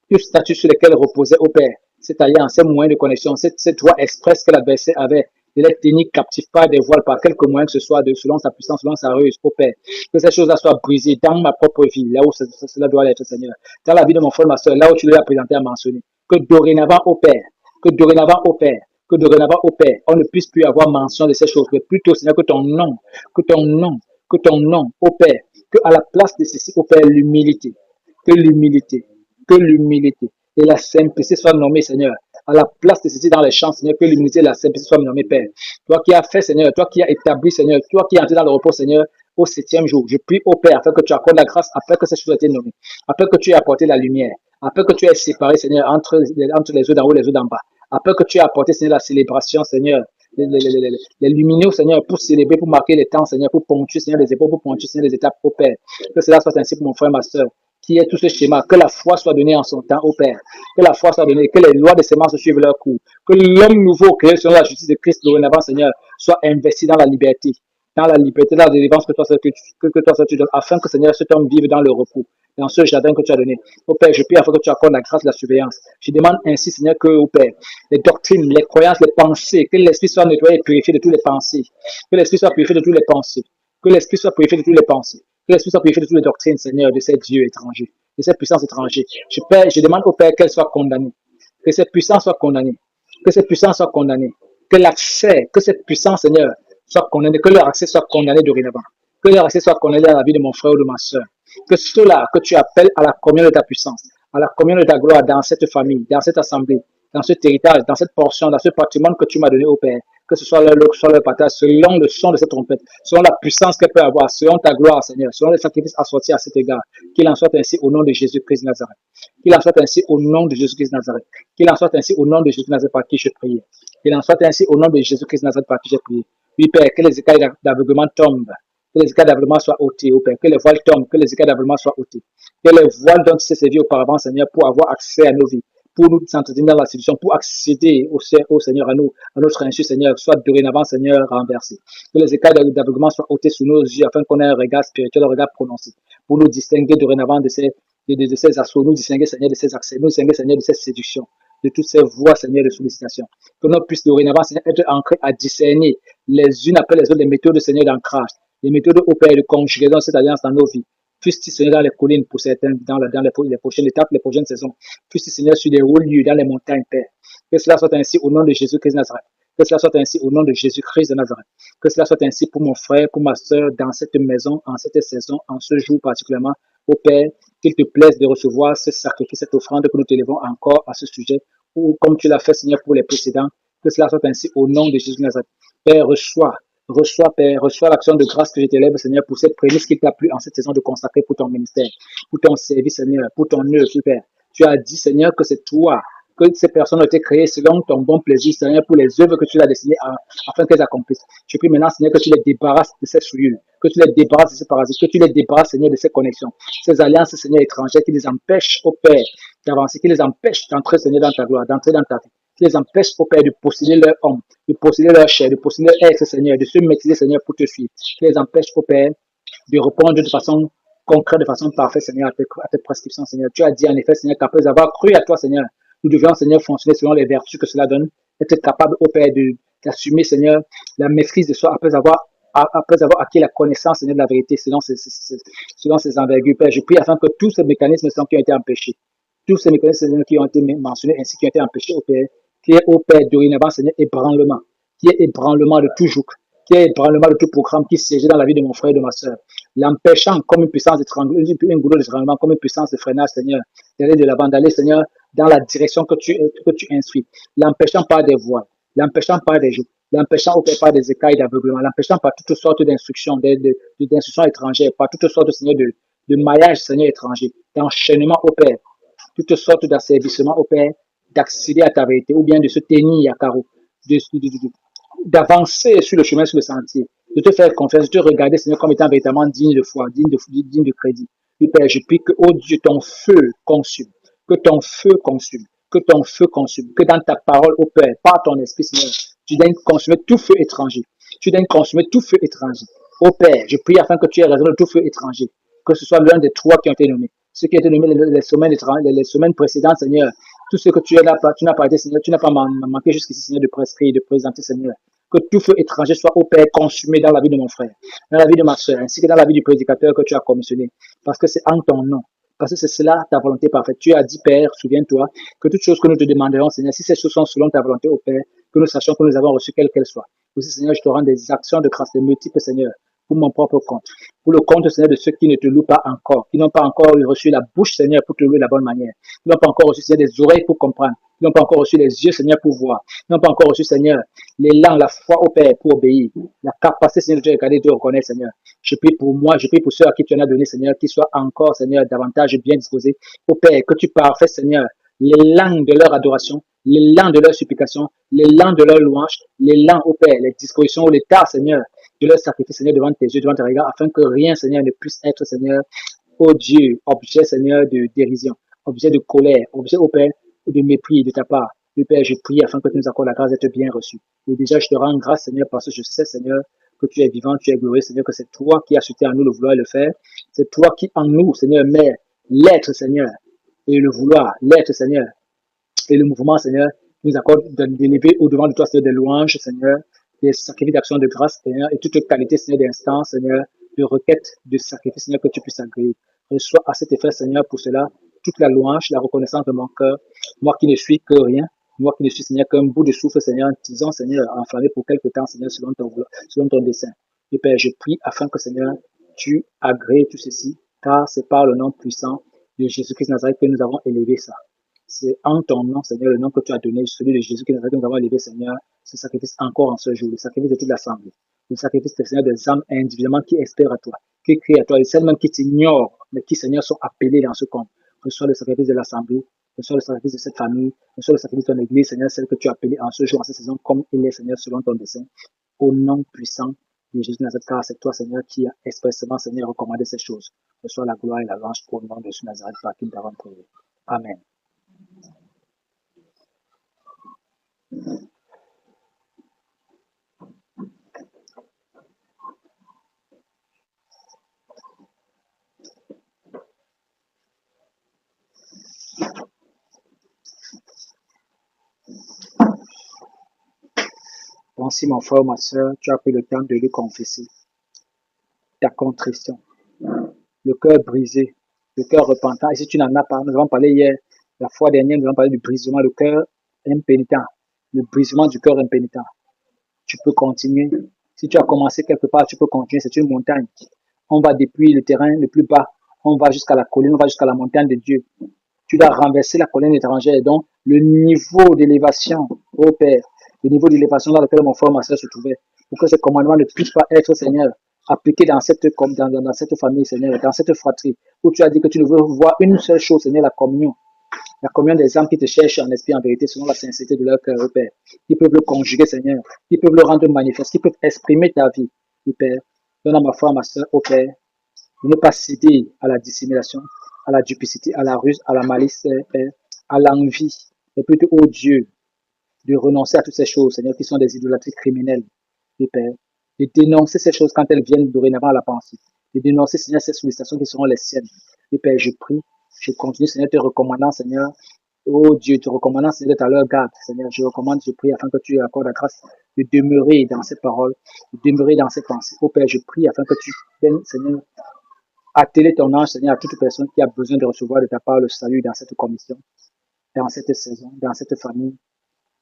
tout statut sur lequel reposait au Père, cette alliance, ces moyens de connexion, cette voie express que l'adversaire avait, de les tenir captifs par des voiles, par quelques moyens que ce soit, selon sa puissance, selon sa ruse, au Père. Que ces choses-là soient brisées dans ma propre vie, là où cela doit être, Seigneur. Dans la vie de mon frère, ma soeur, là où tu l'as présenté à mentionner. Que dorénavant, au Père, que dorénavant, au Père, que dorénavant, au Père, on ne puisse plus avoir mention de ces choses, mais plutôt, Seigneur, que ton nom, que ton nom, que ton nom, au Père, que à la place de ceci, au Père, l'humilité, que l'humilité, que l'humilité et la simplicité soient nommées, Seigneur. À la place de ceci dans les champs, Seigneur, que l'humilité et la simplicité soient nommées, Père. Toi qui as fait, Seigneur, toi qui as établi, Seigneur, toi qui as entré dans le repos, Seigneur, au 7e jour. Je prie au Père afin que tu accordes la grâce, après que ces choses aient été nommées, après que tu aies apporté la lumière, après que tu aies séparé, Seigneur, entre les eaux d'en haut et les eaux d'en bas, après que tu aies apporté, Seigneur, la célébration, Seigneur, les lumineux, Seigneur, pour célébrer, pour marquer les temps, Seigneur, pour ponctuer, Seigneur, les épaules, pour ponctuer, Seigneur, les étapes au Père. Que cela soit ainsi pour mon frère, ma soeur, qui est tout ce schéma, que la foi soit donnée en son temps au Père, que la foi soit donnée, que les lois de sémence suivent leur cours, que l'homme nouveau créé selon la justice de Christ dorénavant, Seigneur, soit investi dans la liberté, dans la délivrance que toi, tu donnes, afin que, Seigneur, cet homme vive dans le repos, dans ce jardin que tu as donné. Au Père, je prie afin que tu accordes la grâce de la surveillance. Je demande ainsi, Seigneur, que, au Père, les doctrines, les croyances, les pensées, que l'esprit soit nettoyé et purifié de toutes les pensées, que l'esprit soit purifié de toutes les pensées, que l'esprit soit purifié de toutes les pensées, que l'esprit soit purifié de toutes les doctrines, Seigneur, de ces dieux étrangers, de ces puissances étrangères. Je demande au Père qu'elles soient condamnées, que ces puissances soient condamnées, que ces puissances soient condamnées, que l'accès, que cette puissance, Seigneur, soit condamné, que leur accès soit condamné dorénavant, que leur accès soit condamné à la vie de mon frère ou de ma soeur, que ceux-là que tu appelles à la communion de ta puissance, à la communion de ta gloire dans cette famille, dans cette assemblée, dans cet héritage, dans cette portion, dans ce patrimoine que tu m'as donné au Père, que ce soit leur partage, selon le son de cette trompette, selon la puissance qu'elle peut avoir, selon ta gloire, Seigneur, selon les sacrifices assortis à cet égard, qu'il en soit ainsi au nom de Jésus-Christ de Nazareth. Qu'il en soit ainsi au nom de Jésus-Christ de Nazareth. Qu'il en soit ainsi au nom de Jésus de Nazareth par qui je prie. Qu'il en soit ainsi au nom de Jésus-Christ de Nazareth par qui j'ai prié. Oui, Père, que les écailles d'aveuglement tombent, que les écailles d'aveuglement soient ôtés, au Père, que les voiles tombent, que les écailles d'aveuglement soient ôtés, que les voiles dont tu t'es servi auparavant, Seigneur, pour avoir accès à nos vies, pour nous entretenir dans la situation, pour accéder au Seigneur, à notre insu, Seigneur, soit dorénavant, Seigneur, renversé. Que les écailles d'aveuglement soient ôtés sous nos yeux, afin qu'on ait un regard spirituel, un regard prononcé, pour nous distinguer dorénavant de ces assauts, nous distinguer, Seigneur, de ces accès, nous distinguer, Seigneur, de ces séductions, de toutes ces voies, Seigneur, de sollicitation. Que nous puissions dorénavant, Seigneur, être ancrés à discerner les unes après les autres les méthodes, Seigneur, d'ancrage, les méthodes au Père de conjugaison de cette alliance dans nos vies. Puisse-t-il, Seigneur, dans les collines pour certains, dans les prochaines étapes, les prochaines saisons. Puisse-t-il, Seigneur, sur des hauts lieux, dans les montagnes, Père. Que cela soit ainsi au nom de Jésus-Christ de Nazareth. Que cela soit ainsi au nom de Jésus-Christ de Nazareth. Que cela soit ainsi pour mon frère, pour ma soeur, dans cette maison, en cette saison, en ce jour particulièrement. Au Père, qu'il te plaise de recevoir ce sacrifice, cette offrande que nous t'élevons encore à ce sujet, ou comme tu l'as fait, Seigneur, pour les précédents. Que cela soit ainsi au nom de Jésus de Nazareth. Père, reçois, Père, reçois l'action de grâce que je t'élève, Seigneur, pour cette prémisse qu'il t'a plu en cette saison de consacrer pour ton ministère, pour ton service, Seigneur, pour ton œuvre, Père. Tu as dit, Seigneur, que c'est toi, que ces personnes ont été créées selon ton bon plaisir, Seigneur, pour les œuvres que tu as destinées afin qu'elles accomplissent. Je prie maintenant, Seigneur, que tu les débarrasses de ces souillures, que tu les débarrasses de ces parasites, que tu les débarrasses, Seigneur, de ces connexions, ces alliances, Seigneur, étrangères qui les empêchent, au Père, d'avancer, qui les empêchent d'entrer, Seigneur, dans ta gloire, d'entrer dans ta vie, qui les empêchent, au Père, de posséder leur homme, de posséder leur chair, de posséder leur être, Seigneur, de se maîtriser, Seigneur, pour te suivre, qui les empêchent, au Père, de répondre de façon concrète, de façon parfaite, Seigneur, à tes prescriptions, Seigneur. Tu as dit, en effet, Seigneur, qu'après avoir cru à toi, Seigneur, nous devions, Seigneur, fonctionner selon les vertus que cela donne, être capable, au Père, d'assumer, Seigneur, la maîtrise de soi après avoir acquis la connaissance, Seigneur, de la vérité, selon ses envergures, Père. Je prie afin que tous ces mécanismes qui ont été empêchés, tous ces mécanismes, Seigneur, qui ont été mentionnés ainsi qui ont été empêchés, au Père, qui est, au Père, dorénavant, Seigneur, ébranlement, qui est ébranlement de tout joug, qui est ébranlement de tout programme qui siège dans la vie de mon frère et de ma soeur, l'empêchant comme une puissance d'étranglement, une goulot d'étranglement, comme une puissance de freinage, Seigneur, d'aller de l'avant, d'aller, Seigneur, dans la direction que tu instruis, l'empêchant par des voiles, l'empêchant par des joues, l'empêchant au Père par des écailles d'aveuglement, l'empêchant par toutes sortes d'instructions, d'instructions étrangères, par toutes sortes, Seigneur, de maillage, Seigneur, étranger, d'enchaînement au Père, toutes sortes d'asservissements au Père, d'accéder à ta vérité, ou bien de se tenir à carreau, d'avancer sur le chemin, sur le sentier, de te faire confiance, de te regarder, Seigneur, comme étant véritablement digne de foi, digne de crédit. Et Père, je prie que, oh Dieu, ton feu consume, que ton feu consume, que ton feu consume, que dans ta parole, ô Père, par ton esprit, Seigneur, tu daignes consumer tout feu étranger. Tu daignes consumer tout feu étranger. Ô Père, je prie afin que tu aies raison de tout feu étranger, que ce soit l'un des trois qui ont été nommés, ceux qui ont été nommés les semaines précédentes, Seigneur, tout ce que tu es là, tu n'as pas été, Seigneur, tu n'as pas manqué jusqu'ici, Seigneur, de prescrire, de présenter, Seigneur. Que tout feu étranger soit, au Père, consumé dans la vie de mon frère, dans la vie de ma soeur, ainsi que dans la vie du prédicateur que tu as commissionné. Parce que c'est en ton nom. Parce que c'est cela ta volonté parfaite. Tu as dit, Père, souviens-toi, que toutes choses que nous te demanderons, Seigneur, si ces choses sont selon ta volonté, au Père, que nous sachions que nous avons reçu quelles qu'elles soient. Aussi, Seigneur, je te rends des actions de grâce, des multiples, Seigneur, pour mon propre compte. Pour le compte, Seigneur, de ceux qui ne te louent pas encore, qui n'ont pas encore reçu la bouche, Seigneur, pour te louer de la bonne manière. Qui n'ont pas encore reçu, Seigneur, des oreilles pour comprendre. Qui n'ont pas encore reçu les yeux, Seigneur, pour voir. Qui n'ont pas encore reçu, Seigneur, l'élan, la foi au Père pour obéir. La capacité, Seigneur, de te regarder, de te reconnaître, Seigneur. Je prie pour moi, je prie pour ceux à qui tu en as donné, Seigneur, qu'ils soient encore, Seigneur, davantage bien disposés. Au Père, que tu parfaites, Seigneur, l'élan de leur adoration, l'élan de leur supplication, l'élan de leur louange, l'élan, au Père, les dispositions, l'état, Seigneur, de leur sacrifice, Seigneur, devant tes yeux, devant tes regards, afin que rien, Seigneur, ne puisse être, Seigneur, ô Dieu, objet, Seigneur, de dérision, objet de colère, objet, ô Père, de mépris de ta part. Le Père, je prie afin que tu nous accordes la grâce d'être bien reçu. Et déjà, je te rends grâce, Seigneur, parce que je sais, Seigneur, que tu es vivant, tu es glorieux, Seigneur, que c'est toi qui as suscité en nous le vouloir et le faire. C'est toi qui, en nous, Seigneur, mets l'être, Seigneur, et le vouloir, l'être, Seigneur, et le mouvement, Seigneur, nous accorde d'élever au-devant de toi, Seigneur, des louanges, Seigneur, des sacrifices d'action de grâce, Seigneur, et toute qualité, Seigneur, d'instance, Seigneur, de requête, de sacrifice, Seigneur, que tu puisses agréer. Reçois à cet effet, Seigneur, pour cela, toute la louange, la reconnaissance de mon cœur, moi qui ne suis que rien, moi qui ne suis, Seigneur, qu'un bout de souffle, Seigneur, disons, Seigneur, enflammé pour quelque temps, Seigneur, selon ton dessein. Et Père, je prie afin que, Seigneur, tu agrées tout ceci, car c'est par le nom puissant de Jésus-Christ de Nazareth que nous avons élevé ça. C'est en ton nom, Seigneur, le nom que tu as donné, celui de Jésus qui nous avons élevé, Seigneur, ce sacrifice encore en ce jour, le sacrifice de toute l'assemblée, le sacrifice, Seigneur, des âmes individuellement qui espèrent à toi, qui crient à toi, et celles même qui t'ignorent, mais qui, Seigneur, sont appelés dans ce compte. Reçois le sacrifice de l'assemblée, reçois le sacrifice de cette famille, reçois le sacrifice de ton église, Seigneur, celle que tu as appelée en ce jour, en cette saison, comme il est, Seigneur, selon ton dessein, au nom puissant de Jésus de Nazareth, car c'est toi, Seigneur, qui a expressément, Seigneur, recommandé ces choses. Reçois la gloire et la louange au nom de Jésus de Nazareth, par qui nous avons prié. Amen. Bon, si mon frère ou ma soeur, tu as pris le temps de lui confesser ta contrition, le cœur brisé, le cœur repentant, et si tu n'en as pas, nous avons parlé hier, la fois dernière, nous avons parlé du brisement, le cœur impénitent, le brisement du cœur impénitent. Tu peux continuer. Si tu as commencé quelque part, tu peux continuer. C'est une montagne. On va depuis le terrain le plus bas, on va jusqu'à la colline, on va jusqu'à la montagne de Dieu. Tu dois renverser la colline étrangère. Et donc, le niveau d'élévation, ô Père, le niveau d'élévation dans lequel mon frère, ma soeur se trouvait, pour que ce commandement ne puisse pas être, Seigneur, appliqué dans cette famille, Seigneur, dans cette fratrie, où tu as dit que tu ne veux voir une seule chose, Seigneur, la communion des âmes qui te cherchent en esprit, en vérité, selon la sincérité de leur cœur, ô Père, qui peuvent le conjuguer, Seigneur, qui peuvent le rendre manifeste, qui peuvent exprimer ta vie, ô Père. Donne à ma foi, ma soeur, ô Père, de ne pas céder à la dissimulation, à la duplicité, à la ruse, à la malice, Père, à l'envie, et plutôt, ô Dieu, de renoncer à toutes ces choses, Seigneur, qui sont des idolâtries criminelles, ô Père, de dénoncer ces choses quand elles viennent dorénavant à la pensée, de dénoncer, Seigneur, ces sollicitations qui seront les siennes. Ô Père, je prie, je continue, Seigneur, te recommandant, Seigneur, oh Dieu, te recommandant, Seigneur, d'être à leur garde, Seigneur, je recommande, je prie afin que tu accordes la grâce de demeurer dans ces paroles, de demeurer dans ces pensées. Ô Père, je prie afin que tu viennes, Seigneur, atteler ton ange, Seigneur, à toute personne qui a besoin de recevoir de ta part le salut dans cette commission, dans cette saison, dans cette famille,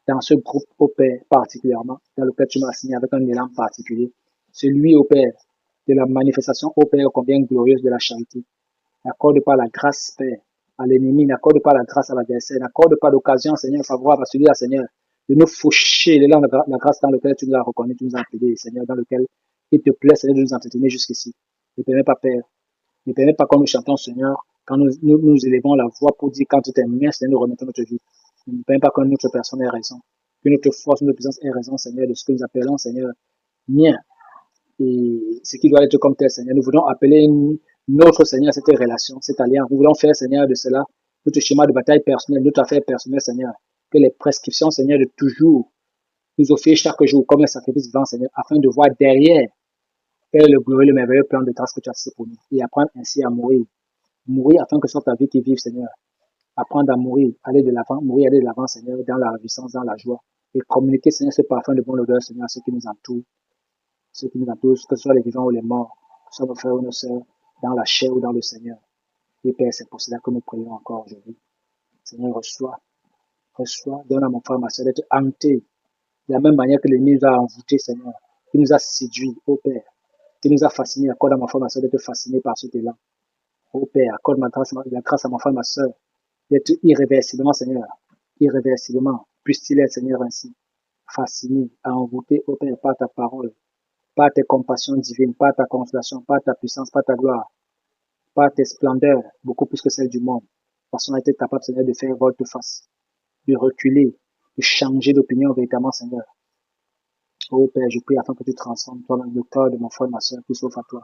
dans ce groupe, ô Père, particulièrement, dans lequel tu m'as assigné avec un élan particulier. C'est lui, ô Père, de la manifestation, ô Père, combien glorieuse de la charité. N'accorde pas la grâce, Père, à l'ennemi, n'accorde pas la grâce à l'adversaire, n'accorde pas l'occasion, Seigneur, favorable à celui-là, Seigneur, de nous faucher la grâce dans laquelle tu nous as reconnu, tu nous as appelés, Seigneur, dans lequel il te plaît, Seigneur, de nous entretenir jusqu'ici. Ne permets pas, Père, ne permets pas quand nous chantons, Seigneur, quand nous élevons la voix pour dire quand tu t'es mien, Seigneur, nous remettons notre vie. Ne permets pas que notre personne ait raison, que notre force, notre puissance ait raison, Seigneur, de ce que nous appelons, Seigneur, mien. Et ce qui doit être comme tel, Seigneur. Nous voulons appeler notre Seigneur à cette relation, cette alliance. Nous voulons faire, Seigneur, de cela notre schéma de bataille personnel, notre affaire personnelle, Seigneur. Que les prescriptions, Seigneur, de toujours nous offrir chaque jour comme un sacrifice vivant, Seigneur, afin de voir derrière quel est le glorieux, le merveilleux plan de grâce que tu as fait pour nous. Et apprendre ainsi à mourir. Mourir afin que ce soit ta vie qui vive, Seigneur. Apprendre à mourir, aller de l'avant, mourir, aller de l'avant, Seigneur, dans la puissance, dans la joie. Et communiquer, Seigneur, ce parfum de bonne odeur, Seigneur, à ceux qui nous entourent. Ceux qui nous entourent, que ce soit les vivants ou les morts, que ce soit nos frères ou nos sœurs, dans la chair ou dans le Seigneur. Et Père, c'est pour cela que nous prions encore aujourd'hui. Seigneur, reçois, donne à mon frère, ma sœur, d'être hanté de la même manière que l'ennemi nous a envoûtés, Seigneur, qui nous a séduits, ô Père, qui nous a fascinés. Accorde à mon frère, ma sœur, d'être fasciné par cet élan. Ô Père, accorde la grâce à mon frère, ma sœur, d'être irréversiblement, Seigneur, irréversiblement, puisse-t-il être, Seigneur, ainsi, fasciné, envoûté, ô Père, par ta parole, par tes compassions divines, par ta consolation, par ta puissance, par ta gloire, par tes splendeurs, beaucoup plus que celles du monde, façon à être capable, Seigneur, de faire volte-face, de reculer, de changer d'opinion véritablement, Seigneur. Oh Père, je prie afin que tu transformes toi-même le cœur de mon frère et ma soeur qui s'offre à toi.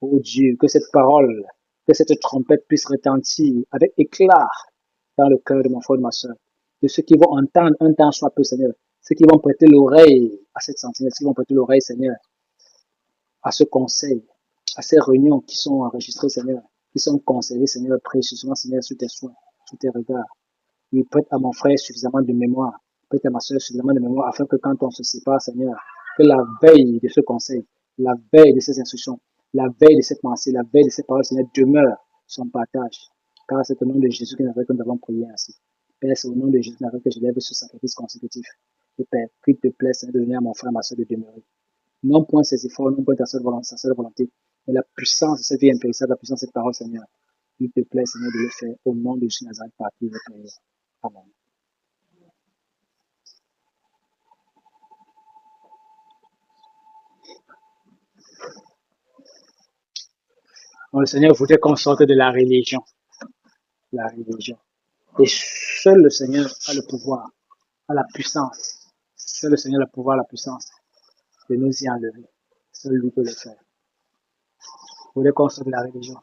Oh Dieu, que cette parole, que cette trompette puisse retentir avec éclat dans le cœur de mon frère et de ma soeur. De ceux qui vont entendre un temps soit peu, Seigneur. Ceux qui vont prêter l'oreille à cette sentinelle, ceux qui vont prêter l'oreille, Seigneur, à ce conseil, à ces réunions qui sont enregistrées, Seigneur, qui sont conservées, Seigneur, précieusement, Seigneur, sous tes soins, sous tes regards. Oui, prête à mon frère suffisamment de mémoire, prête à ma soeur suffisamment de mémoire, afin que quand on se sépare, Seigneur, que la veille de ce conseil, la veille de ces instructions, la veille de cette pensée, la veille de ces paroles, Seigneur, demeure son partage. Car c'est au nom de Jésus que nous avons prié ainsi. Père, c'est au nom de Jésus que je lève ce sacrifice consécutif. Et Père, qu'il te plaît, Seigneur, de donner à mon frère, ma soeur, de demeurer. Non point ses efforts, non point ta seule volonté, mais la puissance de cette vie impérissable, la puissance de cette parole, Seigneur. Il te plaît, Seigneur, de le faire au nom de Jésus Nazareth, par qui je prie. Amen. Donc, le Seigneur voudrait qu'on sorte de la religion. La religion. Et seul le Seigneur a le pouvoir, a la puissance. Seul le Seigneur a le pouvoir, la puissance de nous y enlever. Seul lui peut le faire. Vous voulez qu'on sorte de la religion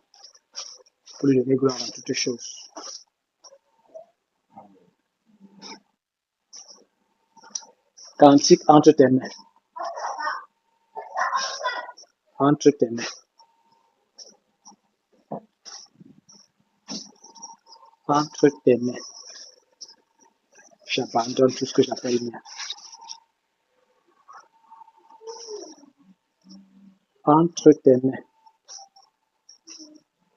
pour lui donner gloire dans toutes choses. Cantique entre tes mains. Entre tes mains. Entre tes mains. J'abandonne tout ce que j'appelle mien. Entre tes mains.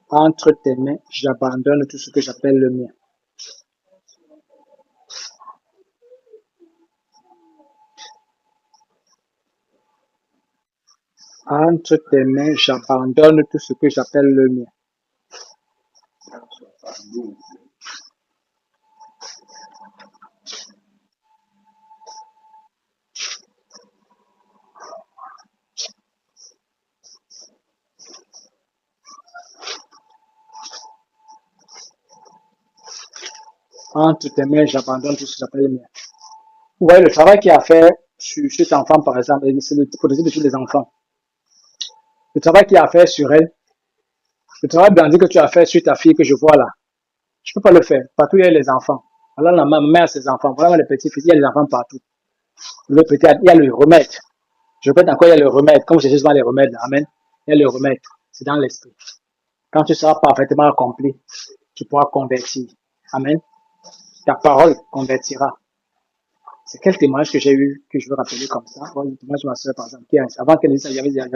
Entre tes mains, j'abandonne tout ce que j'appelle le mien. Entre tes mains, j'abandonne tout ce que j'appelle le mien. Entre tes mains, j'abandonne tout ce que j'appelle le mien. Vous voyez le travail qu'il a fait sur cet enfant, par exemple, c'est le prototype de tous les enfants. Le travail qu'il a fait sur elle, le travail bandit que tu as fait sur ta fille que je vois là, je ne peux pas le faire. Partout, il y a les enfants. Alors, la mère a ses enfants. Voilà les petits fils, il y a les enfants partout. Le petit, il y a le remède. Je répète encore, il y a le remède. Comme Jésus souvent les remèdes. Amen. Il y a le remède. C'est dans l'esprit. Quand tu seras parfaitement accompli, tu pourras convertir. Amen. Ta parole convertira. C'est quel témoignage que j'ai eu, que je veux rappeler comme ça. Bon, le témoignage de ma soeur, par exemple, qui, avant qu'elle dise ça, je l'avais déjà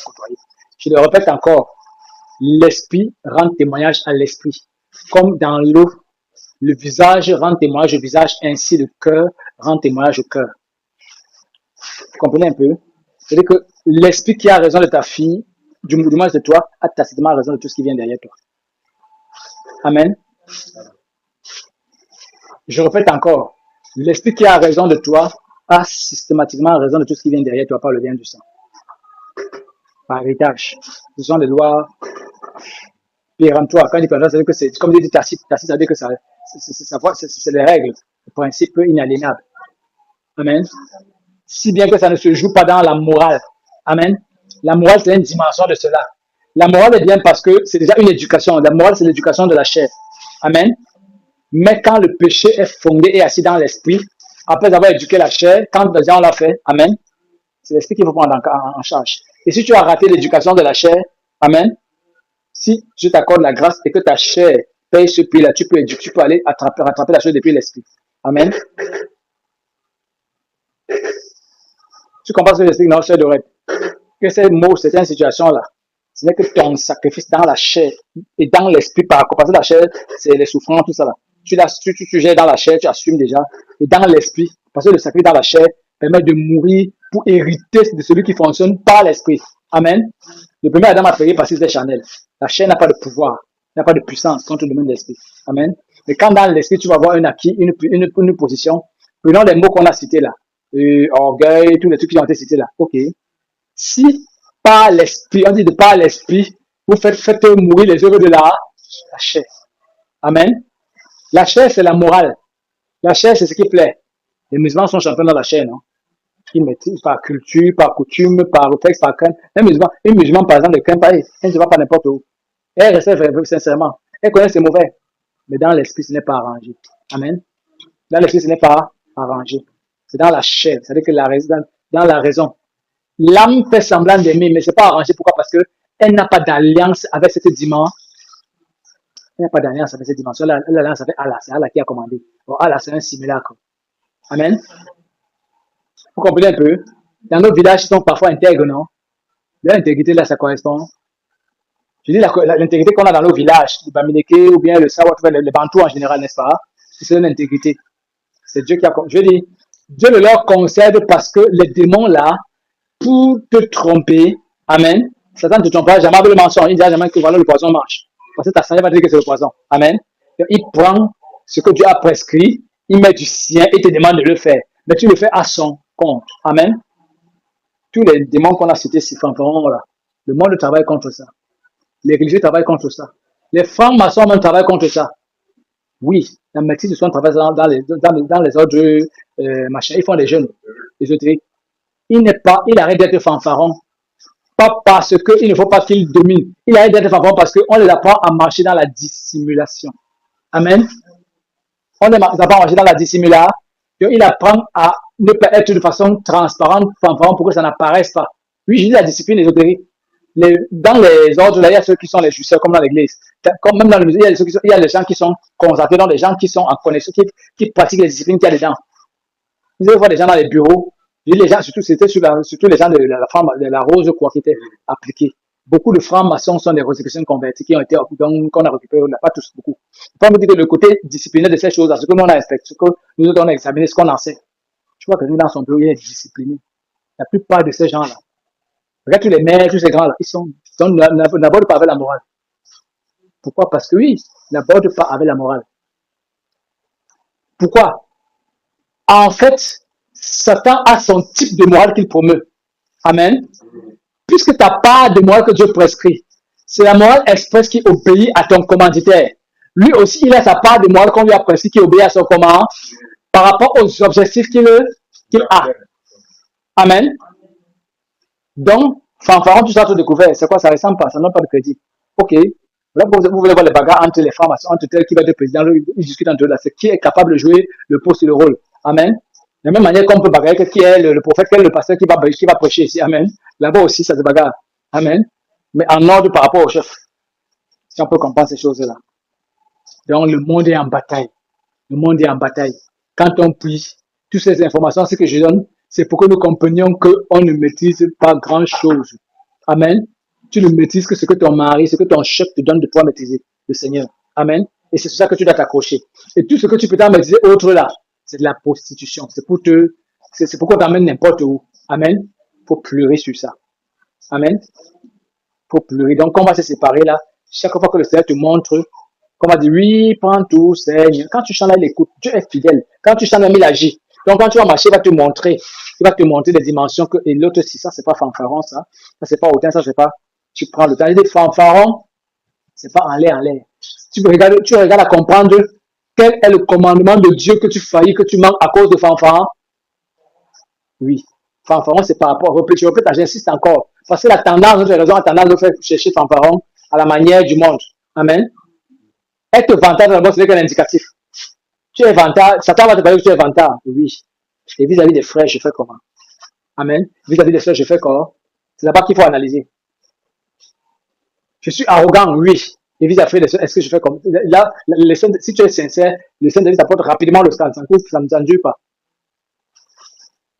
côtoyé. Je le répète encore. L'esprit rend témoignage à l'esprit. Comme dans l'eau, le visage rend témoignage au visage, ainsi le cœur rend témoignage au cœur. Vous comprenez un peu? C'est-à-dire que l'esprit qui a raison de ta fille, du moins de toi, a tacitement raison de tout ce qui vient derrière toi. Amen. Je répète encore, l'esprit qui a raison de toi a systématiquement raison de tout ce qui vient derrière toi par le bien du sang. Par héritage. Ce sont des lois péremptoires. Quand il dit péremptoire, ça veut dire que c'est, comme dit Tacite, ça veut dire que c'est les règles, le principe inaliénable. Amen. Si bien que ça ne se joue pas dans la morale. Amen. La morale, c'est une dimension de cela. La morale est bien parce que c'est déjà une éducation. La morale, c'est l'éducation de la chair. Amen. Mais quand le péché est fondé et assis dans l'esprit, après avoir éduqué la chair, quand déjà on l'a fait, amen, c'est l'esprit qu'il faut prendre en charge. Et si tu as raté l'éducation de la chair, amen, si je t'accorde la grâce et que ta chair paye ce prix-là, tu peux aller rattraper la chose depuis l'esprit. Amen. Tu comprends ce que j'explique dans le chef de rêve? Que ces mots, cette situation-là, ce n'est que ton sacrifice dans la chair et dans l'esprit par rapport. Parce que la chair, c'est les souffrances, tout ça là. Tu gères dans la chair, tu assumes déjà. Et dans l'esprit, parce que le sacrifice dans la chair permet de mourir pour hériter de celui qui fonctionne par l'esprit. Amen. Le premier Adam a payé parce qu'il était charnel. La chair n'a pas de pouvoir, n'a pas de puissance contre le domaine de l'esprit. Amen. Mais quand dans l'esprit, tu vas avoir un acquis, une position, prenons les mots qu'on a cités là. Orgueil, tous les trucs qui ont été cités là. Ok. Si par l'esprit, on dit de par l'esprit, vous faites mourir les œuvres de la chair. Amen. La chair, c'est la morale. La chair, c'est ce qui plaît. Les musulmans sont champions dans la chair, non? Ils maîtrisent par culture, par coutume, par réflexe, par crainte. Un musulman, par exemple, ne craint pas, elle ne va pas n'importe où. Elle reste sincèrement. Elle connaît ses mauvais. Mais dans l'esprit, ce n'est pas arrangé. Amen. Dans l'esprit, ce n'est pas arrangé. C'est dans la chair. C'est-à-dire que dans la raison. L'âme fait semblant d'aimer, mais ce n'est pas arrangé. Pourquoi? Parce qu'elle n'a pas d'alliance avec cette dimension. Elle n'a pas d'alliance avec cette dimension. L'alliance avec Allah. C'est Allah qui a commandé. Bon, Allah, c'est un simulacre. Amen. Vous comprenez un peu? Dans nos villages, ils sont parfois intègres, non? L'intégrité, là, ça correspond. Je dis l'intégrité qu'on a dans nos villages, les Bamileke ou bien le Sawa, les Bantous en général, n'est-ce pas? C'est une intégrité. C'est Dieu qui a... Je dis, Dieu le leur concède parce que les démons, là, pour te tromper, amen, Satan ne te trompe pas jamais avec le mensonge. Il dit jamais que voilà, le poison marche. Parce que ta santé va dire que c'est le poison. Amen. Il prend ce que Dieu a prescrit, il met du sien et te demande de le faire. Mais tu le fais à son compte. Amen. Tous les démons qu'on a cités, ces fanfarons-là, le monde travaille contre ça. Les religieux travaillent contre ça. Les francs-maçons même travaillent contre ça. Oui, la maîtrise du soin travaille dans les ordres, machin. Ils font des jeûnes ésotériques. Il arrête d'être fanfaron. Pas parce qu'il ne faut pas qu'il domine. Il arrête d'être fanfaron parce qu'on les apprend à marcher dans la dissimulation. Amen. On les apprend à marcher dans la dissimulation. Il apprend à ne pas être de façon transparente, fanfaron, pour que ça n'apparaisse pas. Oui, je dis la discipline ésotérique. Dans les ordres, là, il y a ceux qui sont les justeurs, comme dans l'église. Comme même dans le musée, il y a les gens qui sont concentrés, dans les gens qui sont en connaissance, qui pratiquent les disciplines qu'il y a dedans. Vous allez voir des gens dans les bureaux. Les gens, surtout les gens de la rose, quoi, qui étaient appliqués. Beaucoup de francs-maçons sont des rosicruciens convertis qui ont été, qu'on a récupéré, pas tous, beaucoup. Il faut me dire que le côté disciplinaire de ces choses-là, ce que nous on a inspecté, ce que nous autres on a examiné, ce qu'on enseigne. Tu vois que nous, dans son bureau, il est discipliné. La plupart de ces gens-là, regarde tous les maires, tous ces grands-là, ils n'abordent pas avec la morale. Pourquoi? Parce que oui, ils n'abordent pas avec la morale. Pourquoi? En fait, Satan a son type de morale qu'il promeut. Amen. Puisque tu n'as pas de morale que Dieu prescrit, c'est la morale express qui obéit à ton commanditaire. Lui aussi, il a sa part de morale qu'on lui a prescrit qui obéit à son commandement par rapport aux objectifs qu'il a. Amen. Donc, fanfaron, tout ça, tout découvert. C'est quoi? Ça ressemble pas, ça n'a pas de crédit. Ok. Là, vous voulez voir les bagarres entre les femmes, entre tel qui va être président, ils discutent entre eux là. C'est qui est capable de jouer le poste et le rôle. Amen. De la même manière qu'on peut bagarrer, qui est le prophète, quel est le pasteur qui va prêcher ici. Amen. Là-bas aussi, ça se bagarre. Amen. Mais en ordre par rapport au chef. Si on peut comprendre ces choses-là. Donc, le monde est en bataille. Le monde est en bataille. Quand on prie, toutes ces informations, ce que je donne, c'est pour que nous comprenions qu'on ne maîtrise pas grand-chose. Amen. Tu ne maîtrises que ce que ton mari, ce que ton chef te donne de toi maîtriser, le Seigneur. Amen. Et c'est sur ça que tu dois t'accrocher. Et tout ce que tu peux t'en maîtriser autre là, c'est de la prostitution. C'est pour qu'on t'emmène n'importe où. Amen. Il faut pleurer sur ça. Amen. Pour pleurer. Donc, on va se séparer là. Chaque fois que le Seigneur te montre, on va dire, oui, prends tout, Seigneur. Quand tu chantes là, il écoute. Dieu est fidèle. Quand tu chantes, même il agit. Donc, quand tu vas marcher, il va te montrer. Il va te montrer des dimensions que, et l'autre, si ça, c'est pas fanfaron, ça. Ça, c'est pas hautain, ça, c'est pas, tu prends le temps. Il dit fanfaron, c'est pas en l'air, en l'air. Tu regardes à comprendre quel est le commandement de Dieu que tu faillis, que tu manques à cause de fanfaron. Oui. Fanfaron, c'est par rapport, je répète, j'insiste encore. Parce que la tendance, notre raison, la tendance de faire chercher fanfaron à la manière du monde. Amen. Être vantard d'abord, ce n'est qu'un indicatif. Tu es vantard, Satan va te parler que tu es vantard. Oui. Et vis-à-vis des frères, je fais comment? Amen. Vis-à-vis des frères, je fais comment? C'est là-bas qu'il faut analyser. Je suis arrogant, oui. Et vis-à-vis des frères, est-ce que je fais comme? Là, si tu es sincère, le Saint-David t'apporte rapidement le scandale. Ça ne s'endure pas.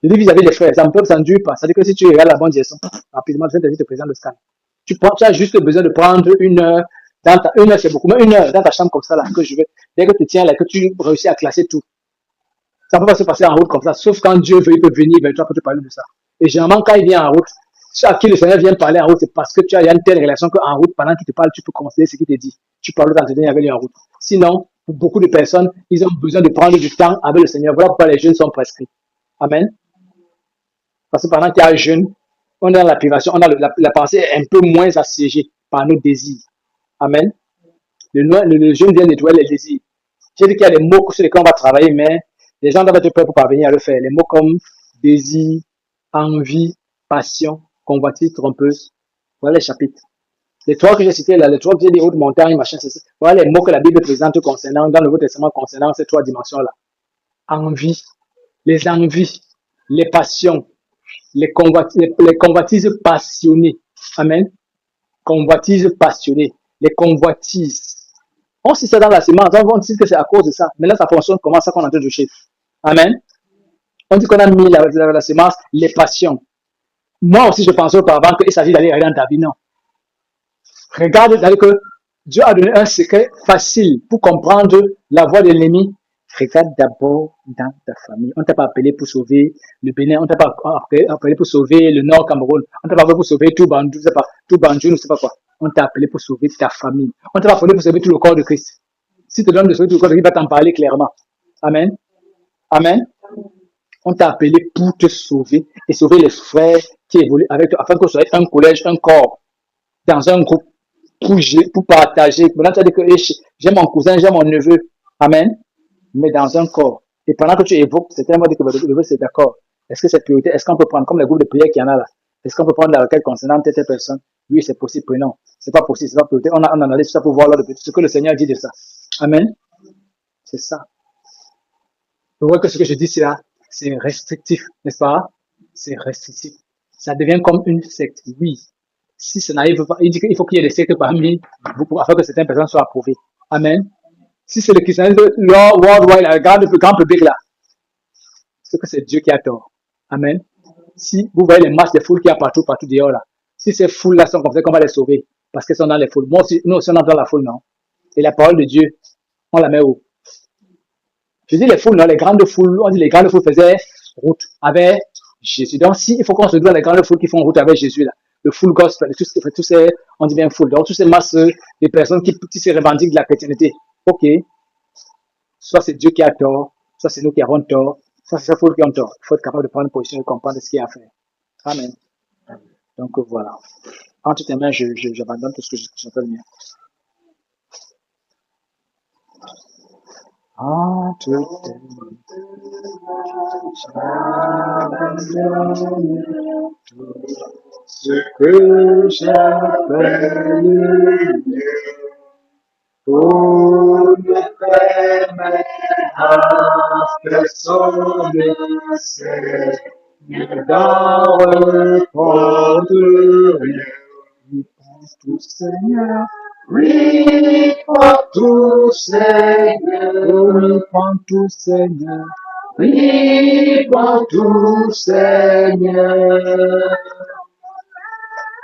Je dis vis-à-vis des frères, ça ne peut s'endure pas. C'est-à-dire que si tu regardes la bonne direction, rapidement, le Saint-David te présente le scandale. Tu as juste besoin de prendre une heure. Une heure, c'est beaucoup, mais une heure dans ta chambre comme ça, là, que je veux. Dès que tu tiens là, que tu réussis à classer tout. Ça ne peut pas se passer en route comme ça, sauf quand Dieu veut, il peut venir vers toi pour te parler de ça. Et généralement, quand il vient en route, ceux à qui le Seigneur vient parler en route, c'est parce que tu as une telle relation qu'en route, pendant qu'il te parle, tu peux considérer ce qu'il te dit. Tu parles d'entretenir avec lui en route. Sinon, pour beaucoup de personnes, ils ont besoin de prendre du temps avec le Seigneur. Voilà pourquoi les jeunes sont prescrits. Amen. Parce que pendant qu'il y a un jeûne, on est dans la privation, on a la pensée est un peu moins assiégée par nos désirs. Amen. Le jeûne vient nettoyer les désirs. J'ai dit qu'il y a des mots sur lesquels on va travailler, mais les gens doivent être prêts pour parvenir à le faire. Les mots comme désir, envie, passion, convoitise, trompeuse. Voilà les chapitres. Les trois que j'ai cités là, les trois que j'ai dit, haute montagne, machin, c'est ça. Voilà les mots que la Bible présente concernant, dans le Nouveau Testament concernant ces trois dimensions-là. Envie, les envies, les passions, les convoitises passionnées. Amen. Convoitises passionnées. Les convoitises. On sait ça dans la semence, on dit que c'est à cause de ça. Mais là, ça fonctionne comment ça qu'on a touché. Amen. On dit qu'on a mis la semence, les passions. Moi aussi, je pensais auparavant qu'il s'agit d'aller dans ta vie. Non. Regarde, c'est-à-dire que Dieu a donné un secret facile pour comprendre la voie de l'ennemi. Regarde d'abord dans ta famille. On ne t'a pas appelé pour sauver le Bénin, on ne t'a pas appelé pour sauver le Nord Cameroun, on ne t'a pas appelé pour sauver tout Banjou, je ne sais pas quoi. On t'a appelé pour sauver ta famille. On ne t'a pas appelé pour sauver tout le corps de Christ. Si tu te donnes de sauver tout le corps de Christ, il va t'en parler clairement. Amen. Amen. On t'a appelé pour te sauver et sauver les frères qui évoluent avec toi, afin que ce soit un collège, un corps, dans un groupe, pour partager. Maintenant, tu as dit que j'ai mon cousin, j'ai mon neveu. Amen. Mais dans un corps. Et pendant que tu évoques, c'est tellement dit que le neveu, c'est d'accord. Est-ce que cette priorité, est-ce qu'on peut prendre, comme les groupes de prière qu'il y en a là, est-ce qu'on peut prendre la requête concernant telle personne? Oui, c'est possible, mais non. C'est pas possible, c'est pas priorité. On analyse tout ça pour voir là, ce que le Seigneur dit de ça. Amen. C'est ça. Vous voyez que ce que je dis, c'est là, c'est restrictif, n'est-ce pas? C'est restrictif. Ça devient comme une secte. Oui. Si ça n'arrive pas, il dit qu'il faut qu'il y ait des sectes parmi vous, afin que certaines personnes soient approuvées. Amen. Si c'est le christianisme worldwide, regarde le grand public là, c'est que c'est Dieu qui a tort. Amen. Si vous voyez les masses de foules qu'il y a partout dehors là, si ces foules là sont comme ça, qu'on va les sauver, parce qu'elles sont dans les foules. Moi aussi, nous aussi on est dans la foule, non? Et la parole de Dieu, on la met où? Je dis les foules, non, les grandes foules, on dit les grandes foules faisaient route avec Jésus. Donc si il faut qu'on se doit les grandes foules qui font route avec Jésus là, le full gospel, tous ces, on dit bien full, donc toutes ces masses de personnes qui se revendiquent de la chrétienté. Ok, soit c'est Dieu qui a tort, soit c'est nous qui avons tort, soit c'est ces foules qui ont tort. Il faut être capable de prendre une position et comprendre ce qu'il y a à faire. Amen. Donc voilà. Entre tes mains, j'abandonne tout ce que j'appelle mien. Entre tes mains, j'abandonne tout ce que j'appelle Dieu. Pour ne permettre à personne Seigneur d'en répondre rien. Oui, pour tout Seigneur. Oui, pour tout Seigneur. Oui, pour tout Seigneur. Oui, pour tout Seigneur.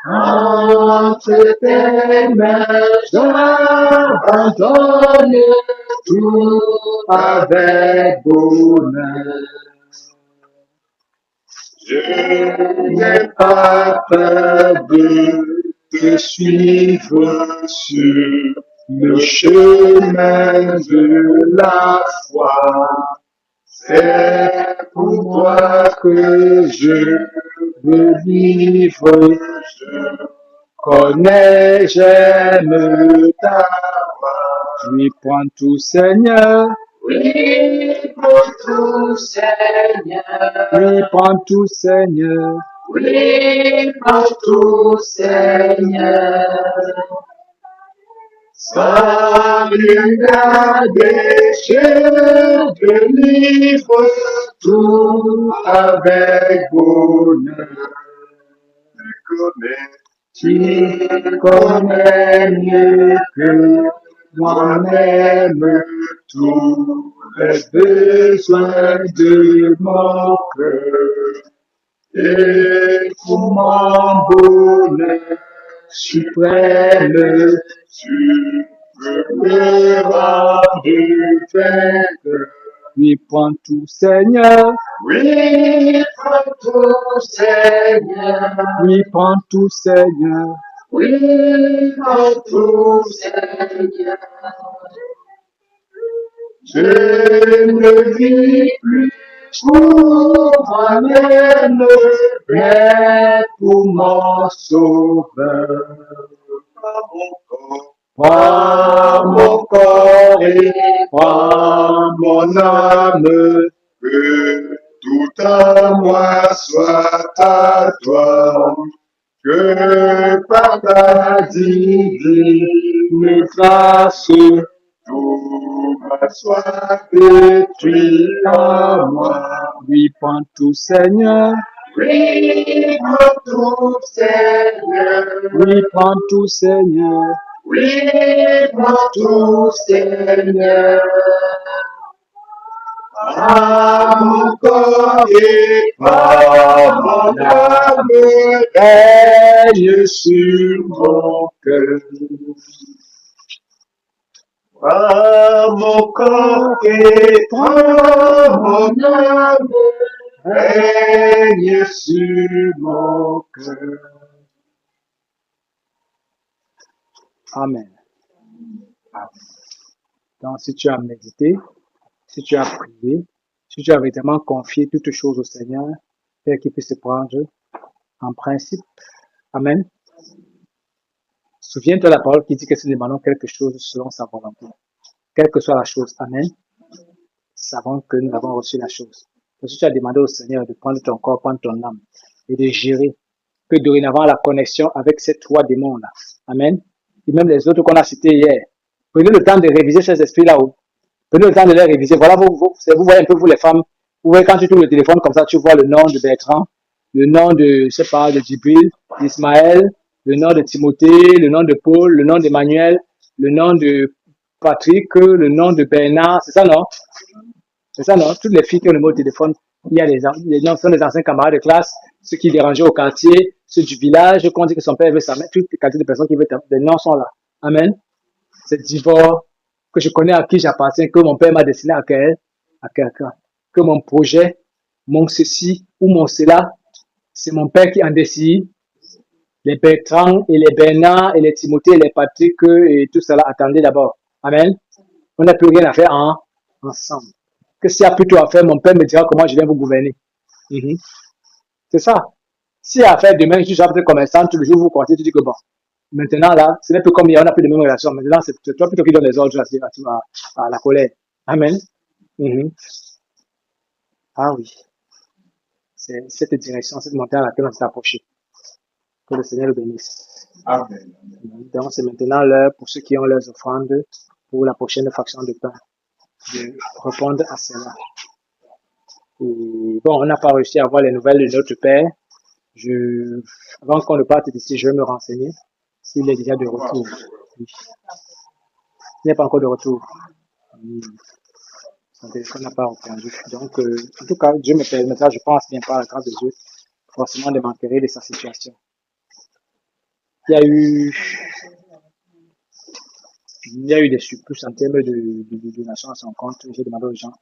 Entre tes mains, j'abandonne tout avec bonheur. Je n'ai pas peur de te suivre sur le chemin de la foi. C'est pour toi que je veux vivre. Je connais, j'aime ta voix. Oui, prends tout, Seigneur. Oui, prends tout, Seigneur. Oui, prends tout, Seigneur. Oui, prends tout, Seigneur. Sans regarder, je délivre tout avec bonheur. Tu connais mieux que moi-même tous les besoins de mon cœur. Et pour mon bonheur suprême, tu veux me rendre vainqueur. Oui, prends tout, Seigneur. Oui, prends tout, Seigneur. Oui, prends tout, Seigneur. Oui, prends tout, Seigneur. Je ne vis plus pour moi-même, mais pour mon sauveur. Prends mon corps et prends mon âme, que tout en moi soit à toi, que par ta divine grâce, tout me soit détruit en moi. Oui, prends tout, Seigneur. Oui, prends tout, Seigneur. Oui, prends tout, Seigneur. Oui, prends tout, Seigneur. Par mon corps et par mon âme, règne sur mon cœur. Par mon corps et par mon âme, règne sur mon cœur. Amen. Donc, si tu as médité, si tu as prié, si tu as vraiment confié toutes choses au Seigneur, Père qui puisse se prendre en principe. Amen. Souviens-toi de la parole qui dit que si nous demandons quelque chose selon sa volonté, quelle que soit la chose, Amen, savons que nous avons reçu la chose. Donc, si tu as demandé au Seigneur de prendre ton corps, prendre ton âme et de gérer, que dorénavant la connexion avec ces trois démons-là, Amen, et même les autres qu'on a cités hier, prenez le temps de réviser ces esprits là-haut. Prenez le temps de les réviser. Voilà, vous voyez un peu, vous les femmes, vous voyez quand tu trouves le téléphone comme ça, tu vois le nom de Bertrand, le nom de, je sais pas, de Djibril, d'Ismaël, le nom de Timothée, le nom de Paul, le nom d'Emmanuel, le nom de Patrick, le nom de Bernard, c'est ça, non? C'est ça, non? Toutes les filles qui ont le mot de téléphone, il y a les noms sont des anciens camarades de classe, ceux qui dérangeaient au quartier, ceux du village, qu'on dit que son père veut sa mère, toutes les quantités de personnes qui veulent, les noms sont là. Amen. C'est divorce, que je connais à qui j'appartiens, que mon père m'a destiné à quelqu'un, que mon projet, mon ceci ou mon cela, c'est mon père qui en décide. Les Bertrand et les Bernard et les Timothée et les Patrick et tout cela, attendez d'abord. Amen. On n'a plus rien à faire ensemble. Que s'il y a plutôt à faire, mon père me dira comment je viens vous gouverner. C'est ça. S'il y a à faire demain, je suis déjà commerçant, tout le jour vous comptez, tu dis que bon. Maintenant, là, ce n'est plus comme hier, on n'a plus de même relation. Maintenant, c'est toi plutôt qui donne les ordres à la colère. Amen. Ah oui. C'est cette direction, cette montée à laquelle on s'est approché. Que le Seigneur le bénisse. Amen. Donc, c'est maintenant l'heure pour ceux qui ont leurs offrandes pour la prochaine fraction de pain de répondre à cela. Et bon, on n'a pas réussi à avoir les nouvelles de notre Père. Avant qu'on ne parte d'ici, je vais me renseigner s'il est déjà de retour. Oui. Il n'est pas encore de retour. Son téléphone n'a pas répondu. Donc, en tout cas, Dieu me permettra, je pense bien par la grâce de Dieu, forcément de m'enquérir de sa situation. Il y a eu des surplus en termes de donation à son compte. J'ai demandé aux gens.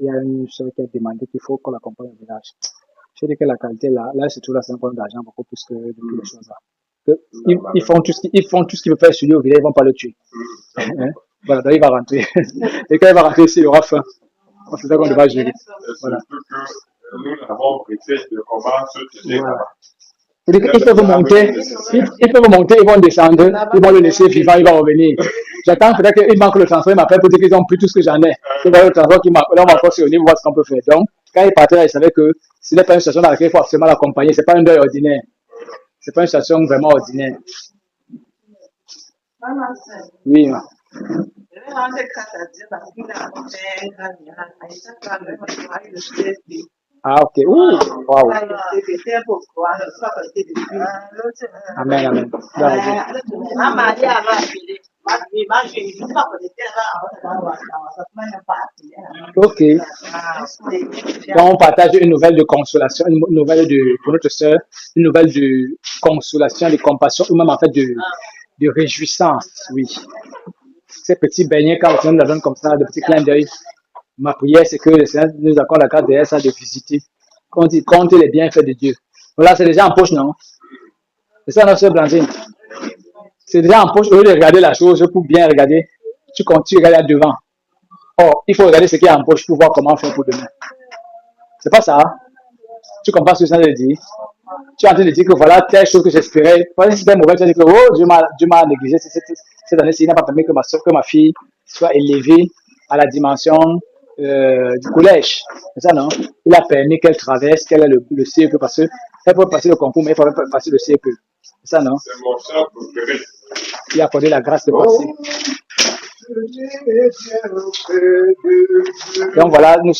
Il y a une soeur qui a demandé qu'il faut qu'on l'accompagne au village. Je dis que la qualité, là, c'est tout là, c'est un problème d'argent beaucoup plus que de toutes les choses là. Ils font tout ce qu'ils veulent faire sur lui au village, ils vont pas le tuer. Hein? Voilà, donc il va rentrer. Et quand il va rentrer ici, il aura faim. C'est ça qu'on devra gérer. Voilà. Surtout que nous l'avons pris de comment se tenir Voilà. là-bas. C'est-à-dire qu'ils peuvent monter, ils peuvent monter, ils vont descendre, ils vont le laisser vivant, il va revenir. J'attends peut-être qu'il manque le transport, il m'appelle pour dire qu'ils ont pris tout ce que j'en ai. Il va le transport qui m'appelle, on va encore se réunir, voir ce qu'on peut faire. Donc, quand il partait là, il savait que ce n'est pas une situation dans laquelle il faut absolument l'accompagner, c'est pas un deuil ordinaire. C'est pas une situation vraiment ordinaire. Oui, ma. Ah, ok. Ouh, wow. Amen, amen. Ok. Quand on partage une nouvelle de consolation, une nouvelle pour notre soeur, une nouvelle de consolation, de compassion, ou même en fait de réjouissance, oui. Ces petits beignets, quand on nous la donne comme ça, de petits clins d'œil, ma prière, c'est que le Seigneur nous accorde la grâce de ça, de visiter, compter les bienfaits de Dieu. Voilà, c'est déjà en poche, non? C'est ça, notre soeur Blandine. C'est déjà en poche, au lieu de regarder la chose pour bien regarder, tu regardes devant. Or, il faut regarder ce qui est en poche pour voir comment faire pour demain. C'est pas ça. Hein? Tu comprends ce que ça veut dire? Tu es en train de dire que voilà telle chose que j'espérais. Si c'était mauvais, tu as dit que oh, Dieu m'a négligé cette année-ci. Il n'a pas permis que ma fille soit élevée à la dimension du collège. C'est ça, non? Il a permis qu'elle traverse, qu'elle ait le CEP parce qu'elle peut passer le concours, mais il faut passer le CEP. C'est ça, non? C'est mon cher préféré. Il a accordé la grâce de passer. Donc voilà, nous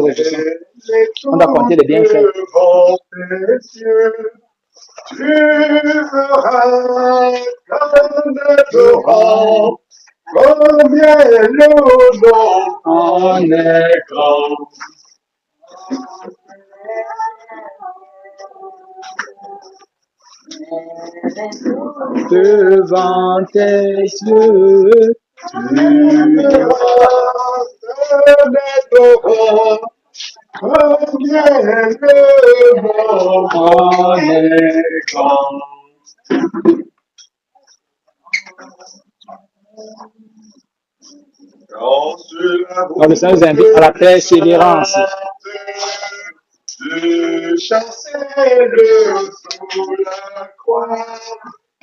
réjouissons. On doit compter les bienfaits. Tu verras combien le nom en est grand. Devant tes yeux, tu verras combien le nom en est grand. Donc le Seigneur nous invite à la persévérance. De chasser le sous la croix,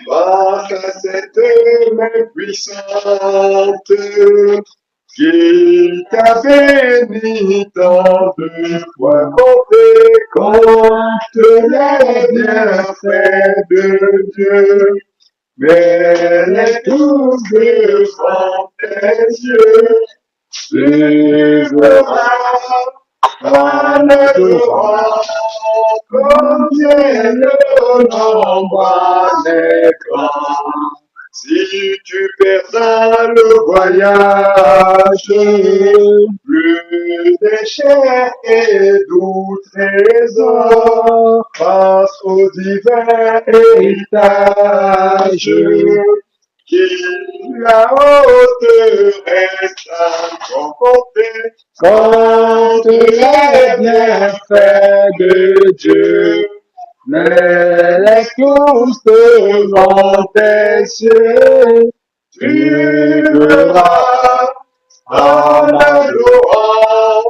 grâce à cette main puissante qui t'a béni tant de fois compte les bienfaits de Dieu. Mais les tous devant tes yeux, tu verras en adorant combien le nombre est grand. Si tu perdras le voyage, plus des chers et doux trésors, face aux divins héritages, qui là-haut te reste à comporter, compte les bienfaits de Dieu. Mais tous devant tes yeux, tu verras en adorant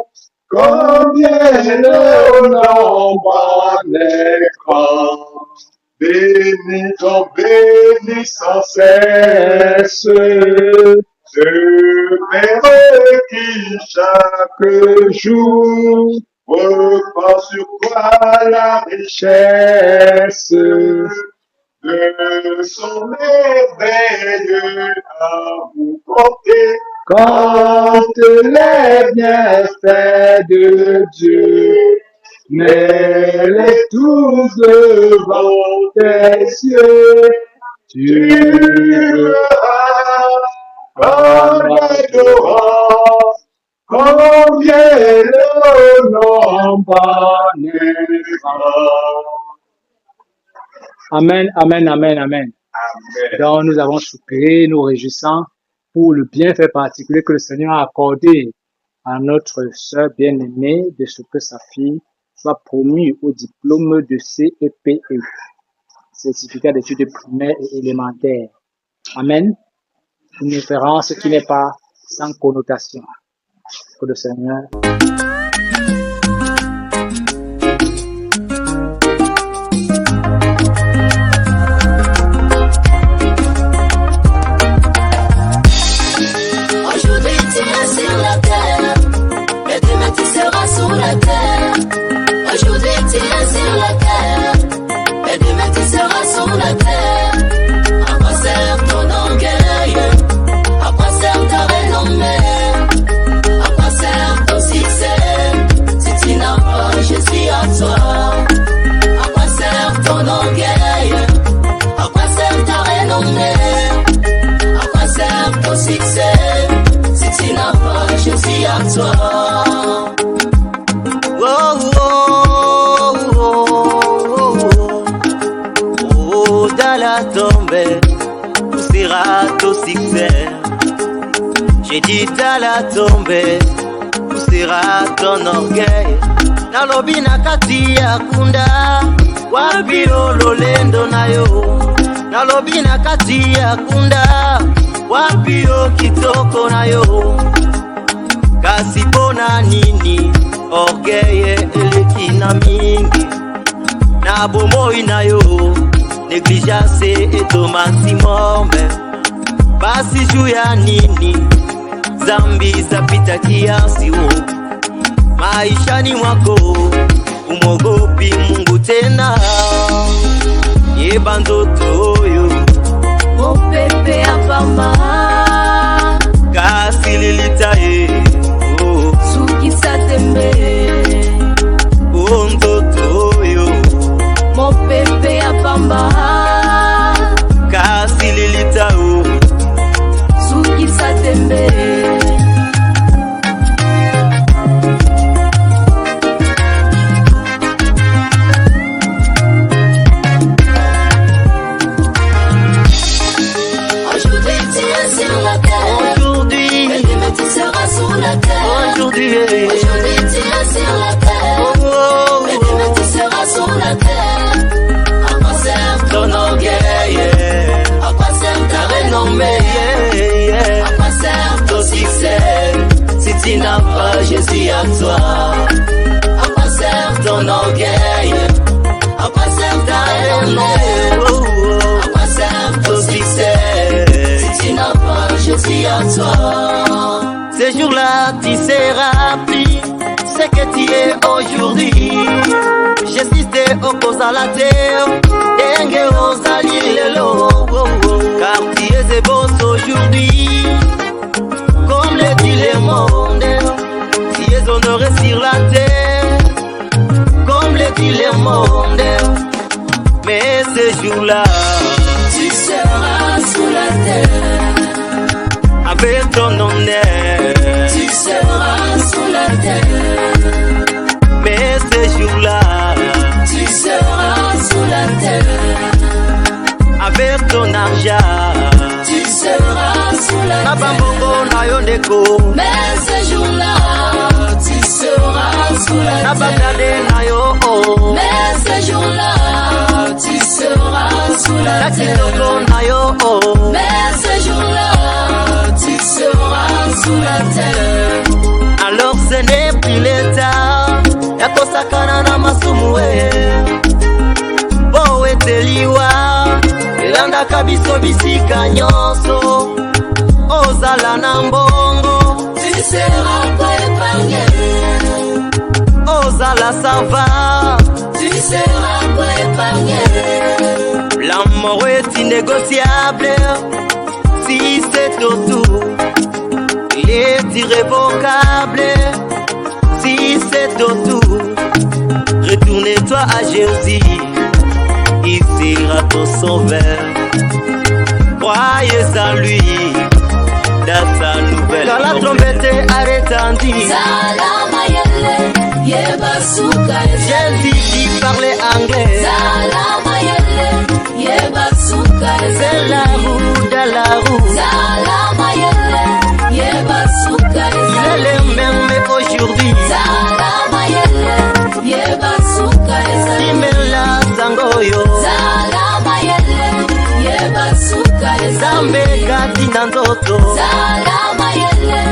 combien le nombre est grand. Bénis ton béni sans cesse, ce Père qui chaque jour repart sur toi la richesse de son merveilleux amour compté. Compte les bienfaits de Dieu, mets-les tous devant tes yeux. Tu verras en adorant combien le nombre est grand. Amen, amen, amen, amen. Donc nous avons soupiré, nous réjouissons pour le bienfait particulier que le Seigneur a accordé à notre sœur bien-aimée de ce que sa fille soit promu au diplôme de CEPE, certificat d'études primaires et élémentaires. Amen. Une référence qui n'est pas sans connotation. Que le Seigneur. Aujourd'hui tu es sur la terre, mais demain tu seras sur la terre. Aujourd'hui tu es sur la terre, mais demain tu seras sur la terre. À quoi sert ton orgueil? À quoi sert ta renommée? À quoi sert ton succès si tu n'as pas Jésus à toi? À quoi sert ton orgueil? À quoi sert ta renommée? À quoi sert ton succès si tu n'as pas Jésus à toi? Oh, oh, oh, oh, oh, oh, dans la tombe, où sera ton succès? J'ai dit dans la tombe, où sera ton orgueil? Nalobi na kati ya kunda, wapi ololendo nayo? Nalobi na kati ya kunda, wapi o kitoko nayo? Kasi pona nini orgueil eleki na mingi, na bomoi nayo négligence et au maximum. Basi juu ya nini zambi zapita kiasi? Maishani mwako umogopi Mungu tena? Yeba ndoto oyo Mopepe apamba kasi lilitaye Suki satembe ndoto oyo Mopepe apamba kasi lilitao Suki satembe Aujourd'hui, tu es sur la terre, mais demain tu seras sur la terre. À quoi sert ton orgueil? À quoi sert ta renommée? À quoi sert ton succès si tu n'as pas Jésus à toi? À quoi sert ton orgueil? À quoi sert ta renommée? À quoi sert ton succès si tu n'as pas Jésus à toi? ces jours-là, tu seras pris, c'est que tu es aujourd'hui. J'assiste aux causes à la terre, dengue aux alliés lelo, car tu es beau aujourd'hui. Comme le dit le monde, tu es honoré sur la terre, comme le dit le monde. Mais ces jours-là, tu seras sous la terre. Avec ton honneur, tu seras sous la terre. Mais ces jours-là, tu seras sous la terre. Avec ton argent, tu seras sous la terre. Mais ces jours-là, tu seras sous la terre. Mais ces jours-là, tu seras sous la terre. Mais ces jours-là, tu seras sous la terre. Alors ce n'est plus l'état yakosakana na masumue bo eteliwa elandaka biso bisika nyonso ozala na mbongo tu seras pas épargné. ozala sava tu seras pas épargné. l'amour est innégociable si c'est autour. Il est irrévocable si c'est autour. Retourne-toi à Jésus, il sera ton sauveur. Croyez en lui, dans sa nouvelle. Quand la trompette a retenti, Jésus qui parlait anglais. C'est la roue de la roue. Il est le même aujourd'hui. na nzoto. Salama yele,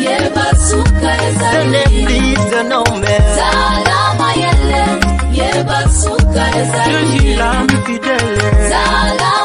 yebasuka Ce ezali. n'est plus un homme. Salama yele, yebasuka ezali. Je suis l'âme fidèle. Salama